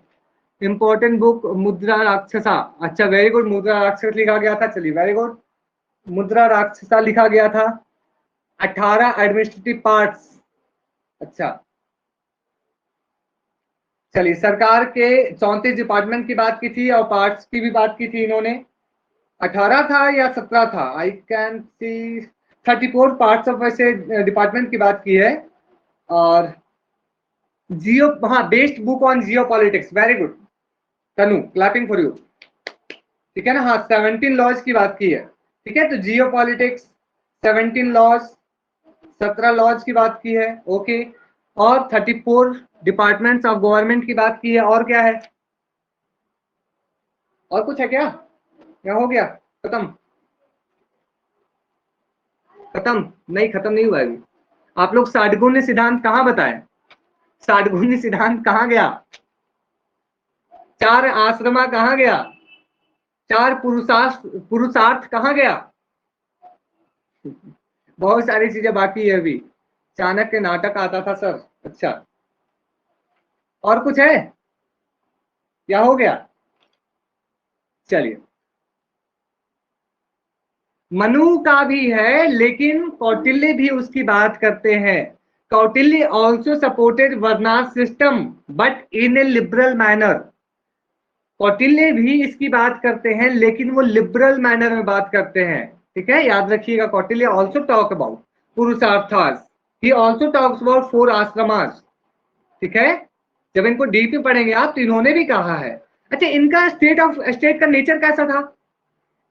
[SPEAKER 1] इंपॉर्टेंट बुक मुद्रा राक्षसा। अच्छा वेरी गुड, मुद्रा राक्षस लिखा गया था। चलिए वेरी गुड, मुद्रा राक्षसा लिखा गया था। 18 एडमिनिस्ट्रेटिव पार्ट्स। अच्छा, चलिए, सरकार के 34 डिपार्टमेंट की बात की थी और पार्ट्स की भी बात की थी इन्होंने। 18 था या 17 था, I can see 34 parts of वैसे डिपार्टमेंट की बात की है। और जियो, हाँ, based book on Jio politics, very good Tanu, clapping for you. ठीक है ना, हाँ, 17 लॉज की बात की है। ठीक है, तो जियो पॉलिटिक्स 17 लॉज, 17 लॉज की बात की है, ओके। और 34 डिपार्टमेंट्स ऑफ गवर्नमेंट की बात की है। और क्या है, और कुछ है क्या, क्या हो गया, खत्म? खत्म नहीं, खत्म नहीं हुआ अभी। आप लोग साठगुण्य सिद्धांत कहाँ बताए, साठगुण्य सिद्धांत कहाँ गया, चार आश्रमा कहाँ गया, चार पुरुषार्थ, पुरुषार्थ कहाँ गया? बहुत सारी चीजें बाकी है अभी। चाणक्य नाटक आता था सर, अच्छा। और कुछ है, क्या हो गया? चलिए, मनु का भी है, लेकिन कौटिल्य भी उसकी बात करते हैं। Kautilya also supported varna system but in a liberal manner. Kautilya भी इसकी बात करते हैं, लेकिन वो लिबरल मैनर में बात करते हैं। ठीक है, याद रखिएगा, Kautilya also talk about purusharthas, he also talks about 4 ashramas. ठीक है, जब इनको डीप में पढ़ेंगे आप, तो इन्होंने भी कहा है। अच्छा, इनका स्टेट का नेचर कैसा था,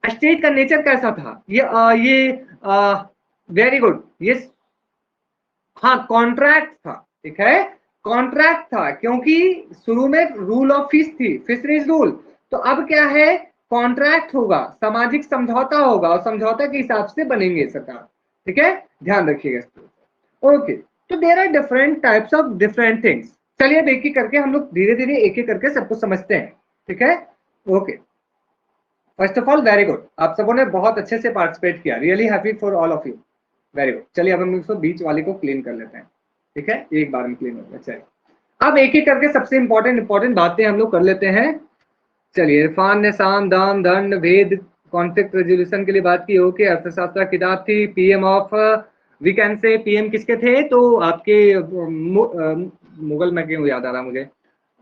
[SPEAKER 1] स्टेट का नेचर कैसा था, ये वेरी गुड, ये, हाँ, कॉन्ट्रैक्ट था। ठीक है, कॉन्ट्रैक्ट था, क्योंकि शुरू में रूल ऑफ फिश थी, फिशरीज रूल। तो अब क्या है, कॉन्ट्रैक्ट होगा, सामाजिक समझौता होगा, और समझौता के हिसाब से बनेंगे सरकार। ठीक है, ध्यान रखिएगा इसको। ओके, तो there are different types of different things. चलिए, अब एक एक करके हम लोग धीरे धीरे एक एक करके सब कुछ समझते हैं। ठीक है, okay. First of all, very good, आप सबों ने बहुत अच्छे से पार्टिसिपेट किया, really happy for all of you, very good. चलिए, अब हम इसको बीच वाले को क्लीन कर लेते हैं। ठीक है, एक बार में क्लीन हो गया। चलिए, अब एक एक करके सबसे इंपॉर्टेंट बातें हम लोग कर लेते हैं। चलिए, इरफान ने साम दाम दंड भेद कॉन्फ्लिक्ट रेजोल्यूशन के लिए बात की, ओके। अर्थशास्त्र किताब थी, PM of, we can say PM किसके थे, तो आपके मुगल में क्यों याद आ रहा मुझे,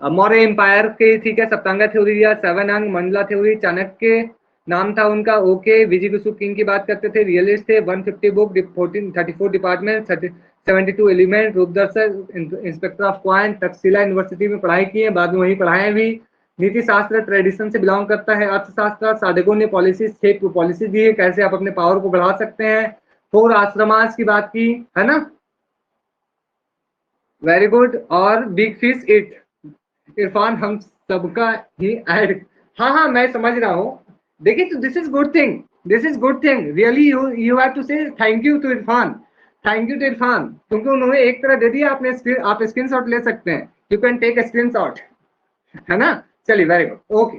[SPEAKER 1] मौर्य एम्पायर के। ठीक है, सप्तांगा थ्योरी दिया, 7 अंग मंडला थ्योरी, चाणक्य नाम था उनका, ओके। विजय किंग की बात करते थे, रियलिस्ट थे, 150 बुक, 34 डिपार्टमेंट, 72 एलिमेंट, रूपदर्शक, inspector of coin, Takshashila university में पढ़ाई की है, बाद में वही पढ़ाए भी। नीति शास्त्र ट्रेडिशन से बिलोंग करता है। अर्थशास्त्र, साधकों ने पॉलिसीज, 6 पॉलिसी दी है, कैसे आप अपने पावर को बढ़ा सकते हैं। 4 आश्रमास की बात की है ना, वेरी गुड। और बिग फिश इट, इरफान हम सबका ही ऐड, हाँ हाँ, मैं समझ रहा हूँ। देखिए, तो this is good thing, this is good thing, really you you have to say thank you to Irfan, thank you to Irfan, क्योंकि उन्होंने एक तरह दे दिया। आपने आप स्क्रीनशॉट ले सकते हैं, you can take a screenshot, है ना। चलिए, वेरी गुड, ओके।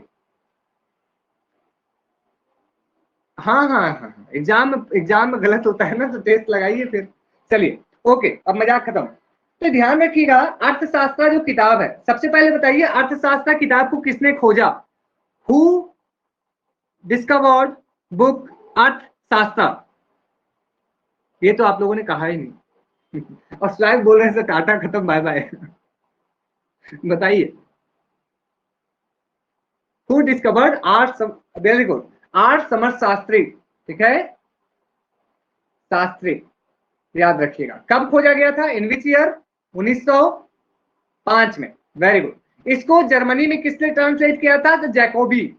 [SPEAKER 1] हाँ हाँ हाँ, एग्जाम एग्जाम में गलत होता है ना, तो टेस्ट लगाइए फिर। चलिए, ओके, अब मजाक खत्म। तो ध्यान रखिएगा, अर्थशास्त्र जो किताब है, सबसे पहले बताइए, अर्थशास्त्र किताब को किसने खोजा, हु डिस्कवर्ड बुक अर्थशास्त्र? ये तो आप लोगों ने कहा ही नहीं। और शायद बोल रहे हैं टाटा खत्म, बाय बाय। बताइए, who discovered art, very good, art Samarth Shastri. ठीक है, शास्त्री, याद रखिएगा। कब खोजा गया था, इन विच ईयर, 1905 में, वेरी गुड। इसको जर्मनी में किसने ट्रांसलेट किया था, तो जैकोबी,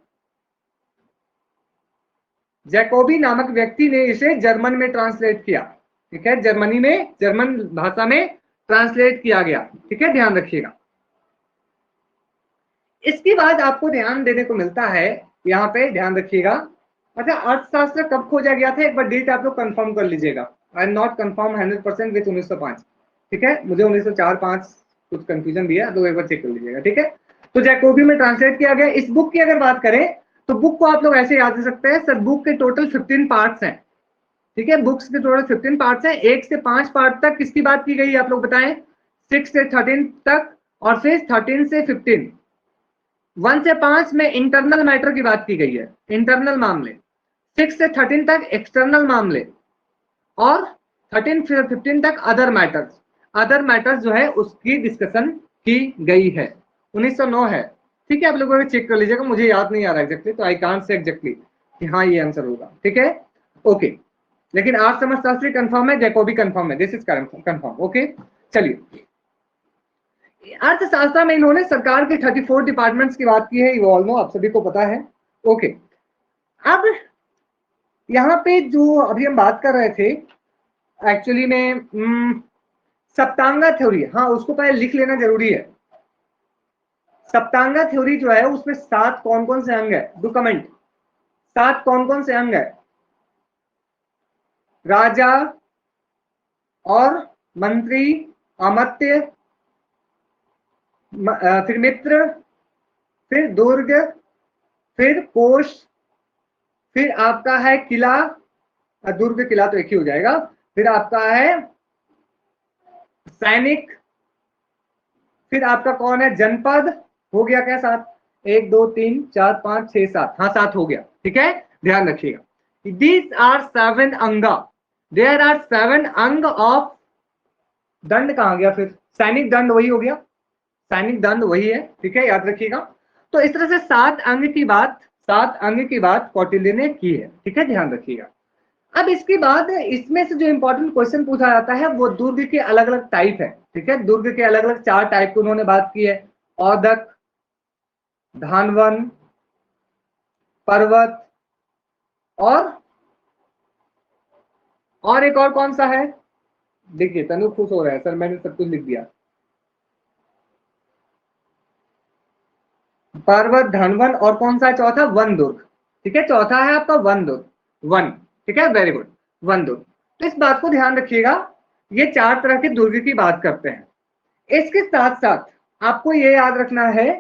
[SPEAKER 1] जैकोबी नामक व्यक्ति ने इसे जर्मन में ट्रांसलेट किया। ठीक है, जर्मनी में, जर्मन भाषा में ट्रांसलेट किया गया। ठीक है, ध्यान रखिएगा। इसके बाद आपको ध्यान देने को मिलता है, यहाँ पे ध्यान रखिएगा। अच्छा, अर्थशास्त्र कब खोजा गया था, एक बार डेट आप लोग कंफर्म कर लीजिएगा। आई एम नॉट कंफर्म 100% विथ 1905। ठीक है, मुझे 1904-5 कुछ कंफ्यूजन दिया, तो एक बार चेक कर लीजिएगा। ठीक है, तो जैकोबी में ट्रांसलेट किया गया। इस बुक की अगर बात करें, तो बुक को आप लोग ऐसे याद कर सकते हैं सर, बुक के टोटल 15 पार्ट्स हैं। ठीक है, बुक्स के टोटल 15 पार्ट्स हैं। 1 से 5 पार्ट तक किसकी बात की गई, आप लोग बताएं, 6 से 13 तक, और फिर 13 से 15, 1 से 5 में इंटरनल मैटर की बात की गई है, इंटरनल मामले। 6 से 13 तक एक्सटर्नल मामले, और 13 से 15 तक अदर मैटर्स, अदर मैटर्स जो है उसकी डिस्कशन की गई है। 1909 है। ठीक है, आप लोगों ने चेक कर लीजिएगा, मुझे याद नहीं आ रहा एग्जैक्टली, तो आई कांट से एग्जैक्टली कि हाँ ये आंसर होगा। ठीक है, ओके। लेकिन आज समाजशास्त्री कंफर्म है, जैकोबी कंफर्म है, दिस इज कंफर्म। ओके, चलिए। अर्थशास्त्र में इन्होंने सरकार के 34 डिपार्टमेंट्स की बात की है, यू ऑल नो, आप सभी को पता है। ओके, अब यहाँ पे जो अभी हम बात कर रहे थे एक्चुअली में सप्तांगा थ्योरी, हाँ उसको पहले लिख लेना जरूरी है। सप्तांगा थ्योरी जो है उसमें 7 कौन कौन से अंग है, डू कमेंट, 7 कौन कौन से अंग है? राजा और मंत्री, अमात्य, फिर मित्र, फिर दुर्ग, फिर कोष, फिर आपका है किला, दुर्ग किला तो एक ही हो जाएगा, फिर आपका है सैनिक, फिर आपका कौन है जनपद, हो गया क्या 7? 1 2 3 4 5 6 7, हाँ 7 हो गया। ठीक है, ध्यान रखिएगा। दीज आर 7 अंगा, देयर आर 7 अंग ऑफ दंड। कहां गया फिर? सैनिक दंड वही हो गया, सैनिक दंड वही है। ठीक है, याद रखिएगा। तो इस तरह से 7 अंग की बात, 7 अंग की बात कौटिल्य ने की है। ठीक है, ध्यान रखिएगा। अब इसके बाद इसमें से जो इंपॉर्टेंट क्वेश्चन पूछा जाता है वो दुर्ग के अलग अलग टाइप है। ठीक है, दुर्ग के अलग अलग 4 टाइप की उन्होंने बात की है, औदक, धानवन, पर्वत, और एक और कौन सा है? देखिए तनु खुश हो रहा है, सर मैंने सब कुछ लिख दिया। पर्वत, धनवन, और कौन सा है चौथा? वन दुर्ग। ठीक है, चौथा है आपका वन दुर्ग, वन। ठीक है, वेरी गुड, वन दुर्ग। तो इस बात को ध्यान रखिएगा, ये 4 तरह के दुर्ग की बात करते हैं। इसके साथ साथ आपको ये याद रखना है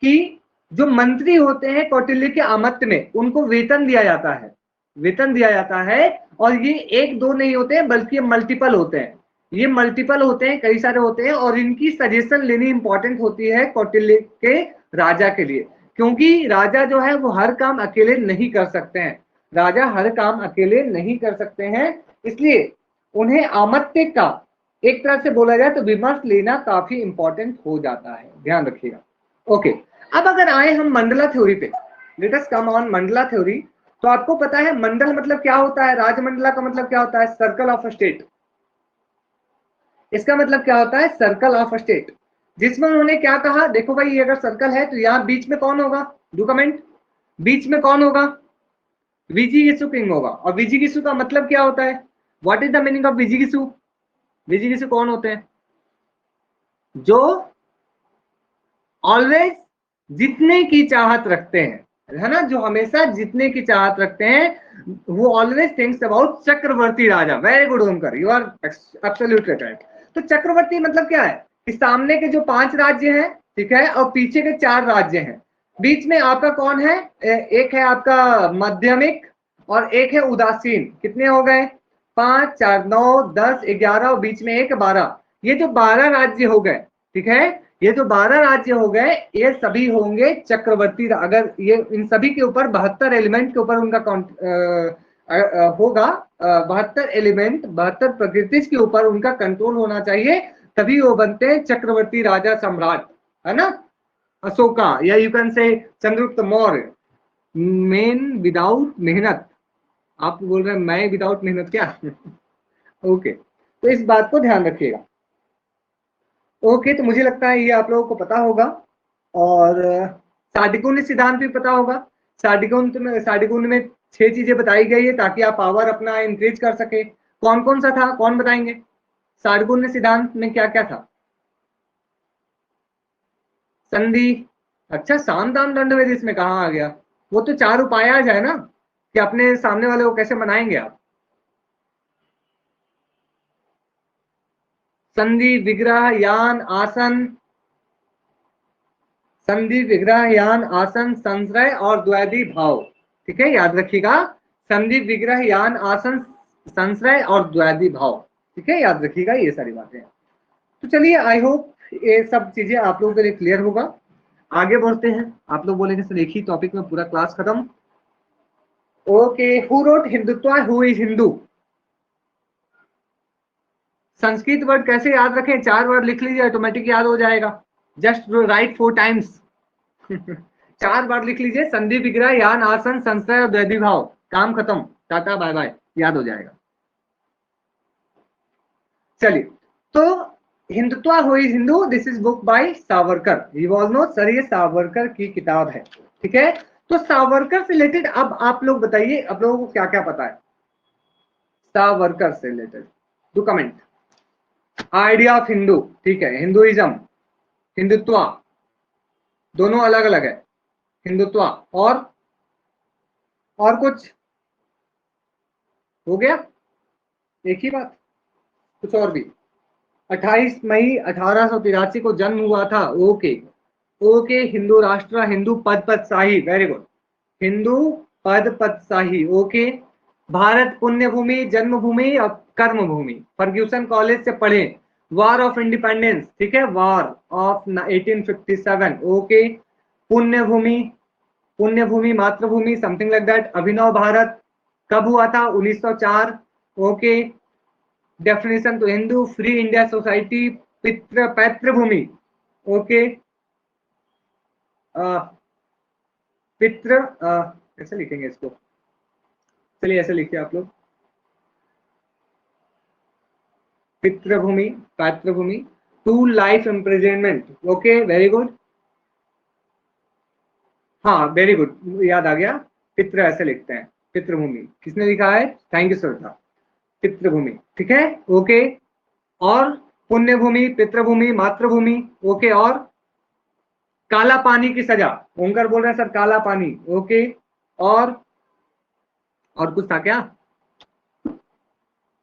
[SPEAKER 1] कि जो मंत्री होते हैं कौटिल्य के आमत्य में, उनको वेतन दिया जाता है, वेतन दिया जाता है। और ये 1 2 नहीं होते हैं, बल्कि ये मल्टीपल होते हैं, ये मल्टीपल होते हैं, कई सारे होते हैं। और इनकी सजेशन लेनी इंपॉर्टेंट होती है कौटिल्य के राजा के लिए, क्योंकि राजा जो है वो हर काम अकेले नहीं कर सकते हैं, राजा हर काम अकेले नहीं कर सकते हैं, इसलिए उन्हें आमत्य का एक तरह से बोला जाए तो विमर्श लेना काफी इंपॉर्टेंट हो जाता है, ध्यान रखिएगा। ओके, अब अगर आए हम मंडला थ्योरी पे, let us come on Mandla theory. तो आपको पता है मंडल मतलब क्या होता है? राजमंडला का मतलब क्या होता है? Circle of state. इसका मतलब क्या होता है? Circle of state. जिसमें उन्होंने क्या कहा, देखो भाई ये अगर सर्कल है तो यहाँ बीच में कौन होगा? डू कमेंट, बीच में कौन होगा? विजिगिसु किंग होगा। और विजिगिसु का मतलब क्या होता है? What is the meaning of विजिगिसु? विजिगिसु कौन होते हैं? जो ऑलवेज जीतने की चाहत रखते हैं, है ना, जो हमेशा जीतने की चाहत रखते हैं, वो ऑलवेज थिंक्स अबाउट चक्रवर्ती राजा। Very good Omkar, you are absolutely correct. तो चक्रवर्ती मतलब क्या है कि सामने के जो 5 राज्य हैं, ठीक है, और पीछे के 4 राज्य हैं, बीच में आपका कौन है? एक है आपका मध्यमिक और एक है उदासीन। कितने हो गए? 5 4 9 10 11 और बीच में एक 12। ये जो 12 राज्य हो गए, ठीक है, ये जो 12 राज्य हो गए, ये सभी होंगे चक्रवर्ती। अगर ये इन सभी के ऊपर 72 एलिमेंट के ऊपर उनका होगा, 72 एलिमेंट, 72 प्रकृति के ऊपर उनका कंट्रोल होना चाहिए, तभी वो बनते हैं चक्रवर्ती राजा सम्राट, है ना। अशोका या you can say Chandragupta Maurya, main without मेहनत। आप बोल रहे हैं मैं विदाउट मेहनत क्या? ओके, तो इस बात को ध्यान रखिएगा। ओके, तो मुझे लगता है ये आप लोगों को पता होगा। और साडिकुंड सिद्धांत भी पता होगा। साडिकुंड में 6 चीजें बताई गई है ताकि आप पावर अपना इंक्रीज कर सके। कौन कौन सा था, कौन बताएंगे? साडिकुंड सिद्धांत में क्या क्या था? संधि, अच्छा, साम दाम दंड भेद इसमें कहाँ आ गया? वो तो 4 उपाय आ जाए ना कि अपने सामने वाले को कैसे मनाएंगे आप। संधि, विग्रह, यान, आसन, संधि, विग्रह, यान, आसन, संश्रय और द्वैधी भाव। ठीक है, याद रखिएगा, संधि, विग्रह, यान, आसन, संश्रय और द्वैधी भाव। ठीक है, याद रखिएगा ये सारी बातें। तो चलिए, आई होप ये सब चीजें आप लोगों के लिए क्लियर होगा। आगे बढ़ते हैं। आप लोग बोलेंगे सर एक ही टॉपिक में पूरा क्लास खत्म। Okay, who wrote Hindutva, who is Hindu? Sanskrit word कैसे याद रखें? 4 वर्ड लिख लीजिए, ऑटोमेटिक याद हो जाएगा। Just right 4 times. 4 बार लिख लीजिए, संधि विग्रह, यान, आसन, संशय और द्वैधिभाव, काम खत्म, टाटा बाय बाय, याद हो जाएगा। चलिए, तो Hindutva who is Hindu, this is book by Savarkar. You all know sir, ये सावरकर की किताब है, ठीक है। तो सावरकर से रिलेटेड अब आप लोग बताइए, आप लोगों को क्या क्या पता है सावरकर से related, do comment. Idea of Hindu, ठीक है, हिंदुइज्म, हिंदुत्व, दोनों अलग अलग है, हिंदुत्व और कुछ हो गया, एक ही बात, कुछ और भी। 28 मई 1883 को जन्म हुआ था, ओके ओके। हिंदू राष्ट्र, हिंदू पद पदशाही, वेरी गुड, हिंदू पद पदशाही, ओके। भारत पुण्य भूमि, जन्मभूमि और कर्म भूमि, फर्ग्यूसन कॉलेज से पढ़े। वॉर ऑफ इंडिपेंडेंस, ठीक है, वॉर ऑफ 1857, ओके। पुण्य भूमि मातृभूमि, something like that. Abhinav Bharat कब हुआ था, 1904, ओके। डेफिनेशन तो हिंदू, फ्री इंडिया सोसाइटी, पैतृ भूमि, ओके। पितृ कैसे लिखेंगे इसको, चलिए ऐसे लिखिए आप लोग, पितृभूमि, पैतृभूमि। Two life imprisonment, okay, very good, हाँ वेरी गुड, याद आ गया, पितृ ऐसे लिखते हैं, पितृभूमि, किसने लिखा है, थैंक यू सर, पितृभूमि, ठीक है, ओके। और पुण्य भूमि, पितृभूमि, मातृभूमि, ओके। और काला पानी की सजा, ओंकार बोल रहे हैं सर काला पानी, ओके। और कुछ था क्या,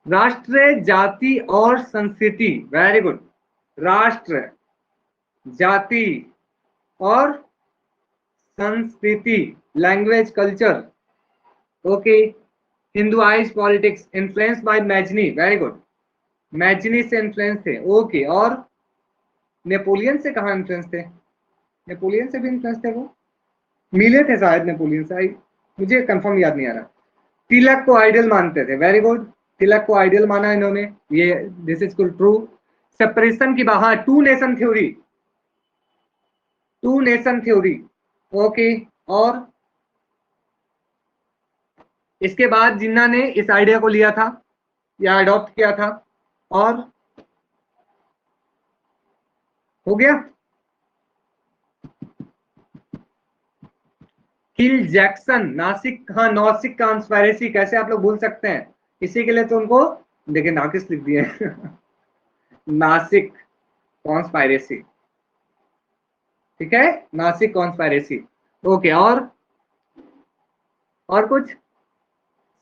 [SPEAKER 1] राष्ट्र, जाति और संस्कृति, वेरी गुड, राष्ट्र, जाति और संस्कृति, language, culture, okay. Hinduised politics, influence by Mazzini, very good, Mazzini से इन्फ्लुएंस थे, ओके। और नेपोलियन से कहाँ इन्फ्लुएंस थे, नेपोलियन से भी इन्फ्लुएंस थे, वो मिले थे शायद नेपोलियन से, मुझे कंफर्म याद नहीं आ रहा। तिलक को आइडियल मानते थे, वेरी गुड, तिलक को आइडियल माना इन्होंने, ये दिस इज ट्रू। सेपरेशन की बाहर, टू नेशन थ्योरी, ओके। और इसके बाद जिन्ना ने इस आइडिया को लिया था या अडॉप्ट किया था, और हो गया। हिल जैक्सन, नासिक, हाँ नासिक कॉन्स्पिरेसी, कैसे आप लोग भूल सकते हैं, इसी के लिए तो उनको देखिए नाकिस लिख दिए नासिक कॉन्स्पिरेसी, ठीक है, नासिक कॉन्स्पिरेसी, ओके। और कुछ,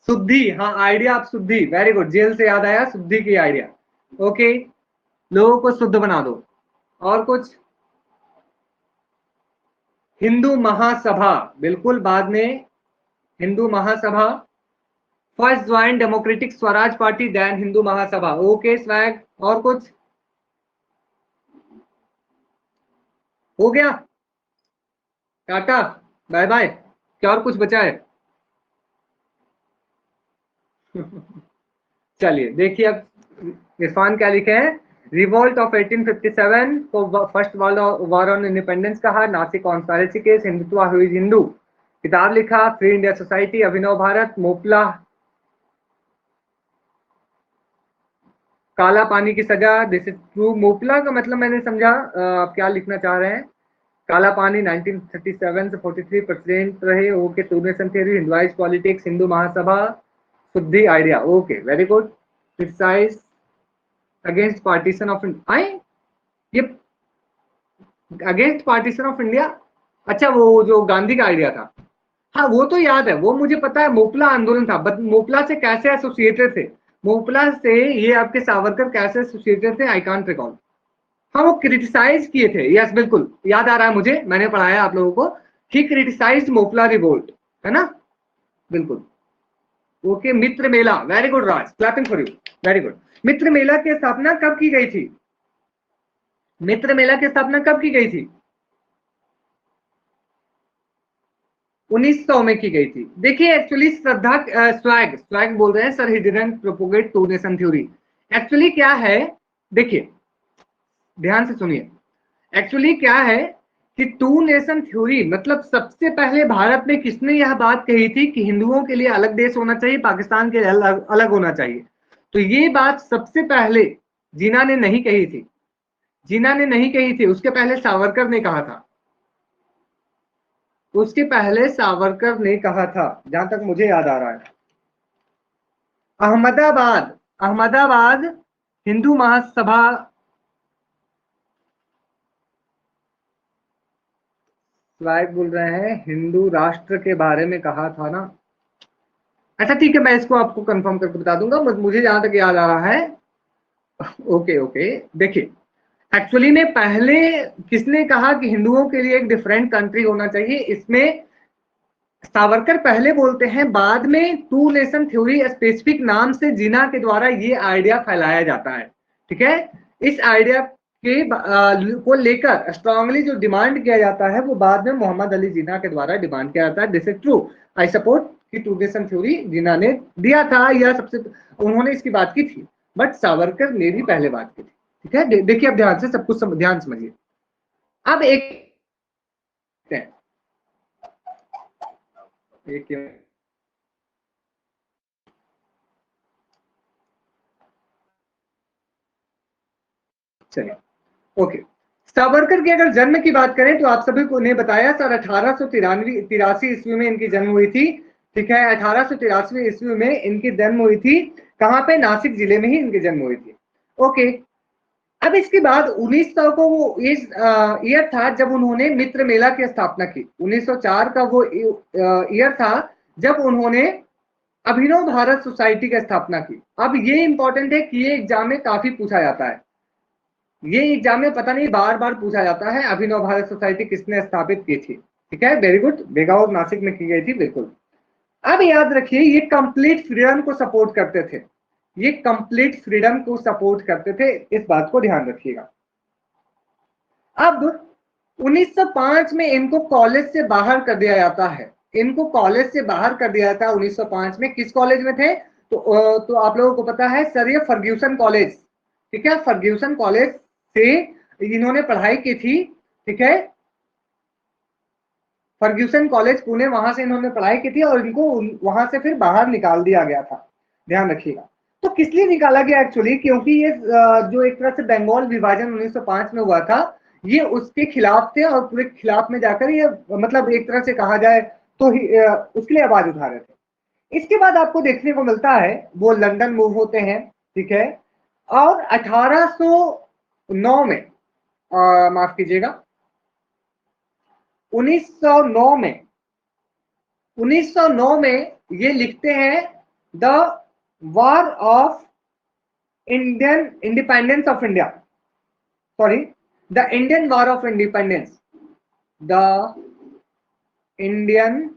[SPEAKER 1] शुद्धि, हाँ आइडिया ऑफ शुद्धि, वेरी गुड, जेल से याद आया, शुद्धि की आइडिया, ओके, लोगों को शुद्ध बना दो। और कुछ, हिंदू महासभा, बिल्कुल बाद में Hindu Mahasabha, first join democratic Swaraj party then Hindu Mahasabha, okay swag. और कुछ हो गया, टाटा बाय बाय, क्या और कुछ बचा है चलिए देखिए, अब इरफान क्या लिखे हैं, रिवोल्ट ऑफ 1857 को first world war on independence कहा, नासिक कॉन्स्पिरेसी केस, हिंदुत्व हुई हिंदू, किताब लिखा, फ्री इंडिया सोसाइटी, अभिनव भारत, मोपला, काला पानी की सजा, दिस इज ट्रू। मोपला का मतलब मैंने समझा आप क्या लिखना चाह रहे हैं, काला पानी 1937 से 43 प्रेसिडेंट रहे, okay. Two nation theory, Hinduise politics, Hindu Mahasabha, shuddhi idea, okay very good. Criticise against partition of India, ये अगेंस्ट पार्टीशन ऑफ इंडिया, अच्छा वो जो गांधी का आइडिया था, हाँ वो तो याद है, वो मुझे पता है, मोपला आंदोलन था, बट मोपला से कैसे एसोसिएटेड थे, मोपला से ये आपके सावरकर कैसे एसोसिएटेड थे, आई कांट रिकॉल। हाँ वो क्रिटिसाइज किए थे, यस बिल्कुल याद आ रहा है मुझे, मैंने पढ़ाया आप लोगों को, ही क्रिटिसाइज्ड मोपला रिवोल्ट, है ना, बिल्कुल, okay. Mitra Mela, very good Raj, clapping for you, very good. Mitra Mela की स्थापना कब की गई थी, मित्र मेला की स्थापना कब की गई थी, 1900 में की गई थी। देखिए एक्चुअली श्रद्धा, स्वैग बोल रहे हैं sir, he didn't propagate two nation theory, actually क्या है, देखिए ध्यान से सुनिए, एक्चुअली क्या है कि टू नेशन थ्योरी मतलब सबसे पहले भारत में किसने यह बात कही थी कि हिंदुओं के लिए अलग देश होना चाहिए, पाकिस्तान के लिए अलग अलग होना चाहिए। तो ये बात सबसे पहले जिन्ना ने नहीं कही थी, जिन्ना ने नहीं कही थी, उसके पहले सावरकर ने कहा था, उसके पहले सावरकर ने कहा था, जहां तक मुझे याद आ रहा है। अहमदाबाद, अहमदाबाद हिंदू महासभा, स्वाइप बोल रहे हैं हिंदू राष्ट्र के बारे में कहा था ना। अच्छा ठीक है, मैं इसको आपको कंफर्म करके बता दूंगा, मुझे जहां तक याद आ रहा है। ओके ओके, देखिए एक्चुअली में पहले किसने कहा कि हिंदुओं के लिए एक डिफरेंट कंट्री होना चाहिए, इसमें सावरकर पहले बोलते हैं, बाद में टू नेशन थ्योरी स्पेसिफिक नाम से जिन्ना के द्वारा ये आइडिया फैलाया जाता है। ठीक है, इस आइडिया के को लेकर स्ट्रांगली जो डिमांड किया जाता है वो बाद में मोहम्मद अली जिन्ना के द्वारा डिमांड किया जाता है। This is true, I support कि टू नेशन थ्योरी जिन्ना ने दिया था, या सबसे उन्होंने इसकी बात की थी, बट सावरकर ने भी पहले बात की थी। ठीक है, देखिए अब ध्यान से सब कुछ ध्यान समझिए। अब एक चलिए ओके, सावरकर की अगर जन्म की बात करें तो आप सभी को ने बताया सर 1883 ईस्वी में इनकी जन्म हुई थी। ठीक है, 1883 ईस्वी में इनकी जन्म हुई थी, कहां पे, नासिक जिले में ही इनकी जन्म हुई थी। ओके, अब इसके बाद 1900 को वो इस ईयर था जब उन्होंने मित्र मेला की स्थापना की। 1904 का वो ईयर था जब उन्होंने अभिनव भारत सोसाइटी की स्थापना की। अब ये इंपॉर्टेंट है कि ये एग्जाम में काफी पूछा जाता है, ये एग्जाम में पता नहीं बार बार पूछा जाता है, अभिनव भारत सोसाइटी किसने स्थापित की थी। ठीक है, वेरी गुड, बेगांव नासिक में की गई थी, बिल्कुल। अब याद रखिए ये कंप्लीट फ्रीडम को सपोर्ट करते थे, ये कंप्लीट फ्रीडम को सपोर्ट करते थे, इस बात को ध्यान रखिएगा। अब 1905 में इनको कॉलेज से बाहर कर दिया जाता है, इनको कॉलेज से बाहर कर दिया जाता है 1905 में। किस कॉलेज में थे तो आप लोगों को पता है सर, ये फर्ग्यूसन कॉलेज। ठीक है, फर्ग्यूसन कॉलेज से इन्होंने पढ़ाई की थी। ठीक है, फर्ग्यूसन कॉलेज पुणे, वहां से इन्होंने पढ़ाई की थी और इनको वहां से फिर बाहर निकाल दिया गया था, ध्यान रखिएगा। तो किस लिए निकाला गया एक्चुअली, क्योंकि ये जो एक तरह से बंगाल विभाजन 1905 में हुआ था, ये उसके खिलाफ थे और पूरे खिलाफ में जाकर ये मतलब एक तरह से कहा जाए तो उसके लिए आवाज उठा रहे थे। इसके बाद आपको देखने को मिलता है वो लंदन मूव होते हैं। ठीक है, और 1809 में माफ कीजिएगा 1909 में 1909 में ये लिखते हैं the war of Indian independence of India, sorry the Indian war of independence, the Indian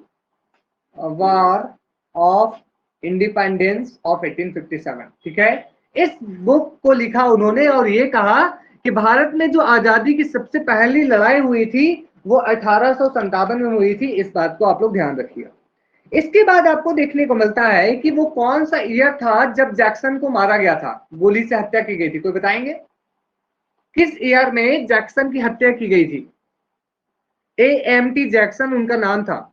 [SPEAKER 1] war of independence of 1857। ठीक है, इस बुक को लिखा उन्होंने और ये कहा कि भारत में जो आजादी की सबसे पहली लड़ाई हुई थी वो 1857 में हुई थी, इस बात को आप लोग ध्यान रखिएगा। इसके बाद आपको देखने को मिलता है कि वो कौन सा ईयर था जब जैक्सन को मारा गया था, गोली से हत्या की गई थी, कोई बताएंगे किस ईयर में जैक्सन की हत्या की गई थी? AMT जैक्सन उनका नाम था,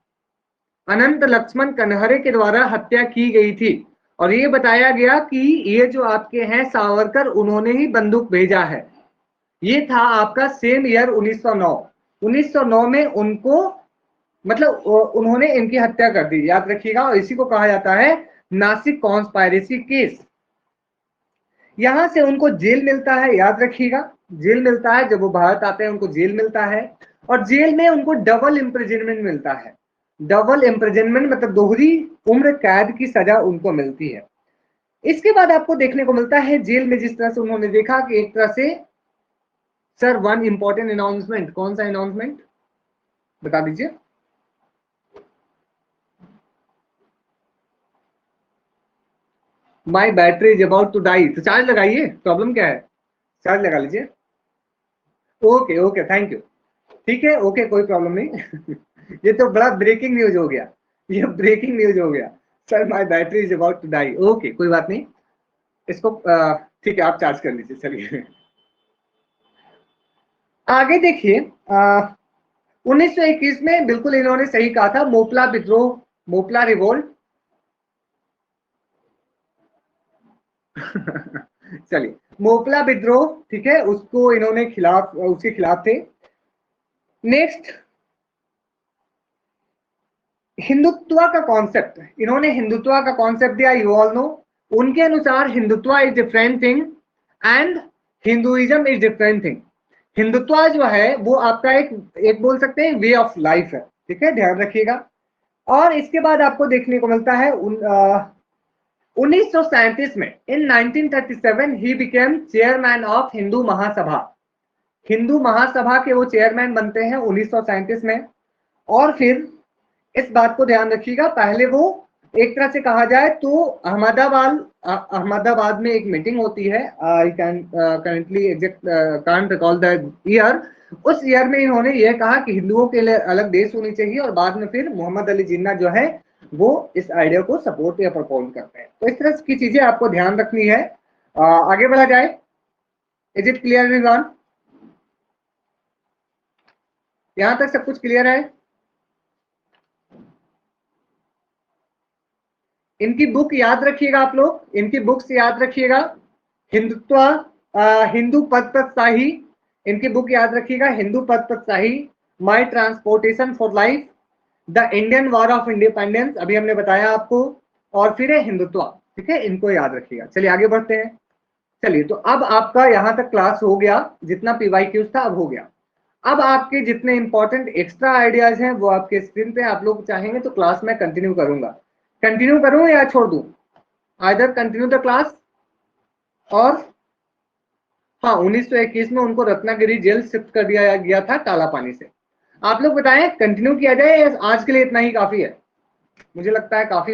[SPEAKER 1] अनंत लक्ष्मण कन्हरे के द्वारा हत्या की गई थी। और ये बताया गया कि ये जो आपके हैं सावरकर, उन्होंने ही बंदूक भेजा है। ये था आपका सेम ईयर 1909। 1909 में उनको मतलब उन्होंने इनकी हत्या कर दी, याद रखिएगा। और इसी को कहा जाता है नासिक कॉन्स्पायरेसी केस। यहां से उनको जेल मिलता है, याद रखिएगा, जेल मिलता है, जब वो भारत आते हैं उनको जेल मिलता है और जेल में उनको डबल इम्प्रिजनमेंट मिलता है। डबल इम्प्रिजनमेंट मतलब दोहरी उम्र कैद की सजा उनको मिलती है। इसके बाद आपको देखने को मिलता है जेल में जिस तरह से उन्होंने देखा कि एक तरह से सर वन इंपॉर्टेंट अनाउंसमेंट, कौन सा अनाउंसमेंट बता दीजिए? My battery is about to die, तो चार्ज लगाइए, प्रॉब्लम क्या है, चार्ज लगा लीजिए। Okay okay, thank you. ठीक है, ओके, कोई प्रॉब्लम नहीं। ये तो बड़ा ब्रेकिंग न्यूज हो गया, ये ब्रेकिंग न्यूज हो गया। Sir my battery is about to die, okay कोई बात नहीं, इसको ठीक है आप चार्ज कर लीजिए, चलिए। आगे देखिए 1921 में बिल्कुल इन्होंने सही कहा था, मोपला विद्रोह, मोपला रिवोल्ट। चलिए, मोपला विद्रोह, ठीक है, उसको इन्होंने उसके खिलाफ थे। नेक्स्ट, हिंदुत्व का कॉन्सेप्ट, इन्होंने हिंदुत्व का कॉन्सेप्ट दिया, यू ऑल नो। उनके अनुसार Hindutva is different thing and Hinduism is different thing. Hindutva जो है वो आपका एक बोल सकते हैं वे ऑफ लाइफ है, ठीक है, ध्यान रखिएगा। और इसके बाद आपको देखने को मिलता है 1937 में, इन 1937 ही became chairman of Hindu Mahasabha. Hindu Mahasabha के वो चेयरमैन बनते हैं 1937 में। और फिर इस बात को ध्यान रखिएगा, पहले वो एक तरह से कहा जाए तो अहमदाबाद में एक मीटिंग होती है, I can currently exact can't recall the year. उस ईयर में इन्होंने यह कहा कि हिंदुओं के लिए अलग देश होनी चाहिए, और बाद में फिर मोहम्मद अली जिन्ना जो है वो इस आइडिया को सपोर्ट या प्रपोज करते हैं। तो इस तरह की चीजें आपको ध्यान रखनी है। आगे बढ़ा जाए। Is it clear everyone? यहां तक सब कुछ क्लियर है? इनकी बुक याद रखिएगा आप लोग, इनकी बुक्स याद रखिएगा। हिंदुत्व, हिंदू पद शाही, इनकी बुक याद रखिएगा, Hindu Pad Shahi, my transportation for life, the Indian war of independence, अभी हमने बताया आपको, और फिर है हिंदुत्व, ठीक है, इनको याद रखिएगा। चलिए आगे बढ़ते हैं। चलिए, तो अब आपका यहां तक क्लास हो गया, जितना पीवाईक्यूज था अब हो गया। अब आपके जितने इंपॉर्टेंट एक्स्ट्रा आइडियाज हैं वो आपके स्क्रीन पे, आप लोग चाहेंगे तो क्लास में कंटिन्यू करूंगा। कंटिन्यू करूं या छोड़ दूं? आइदर कंटिन्यू द क्लास, और हाँ, 1921 में उनको रत्नागिरी जेल शिफ्ट कर दिया गया था काला पानी से। आप लोग बताएं, कंटिन्यू किया जाए या आज के लिए इतना ही काफी है? मुझे लगता है काफी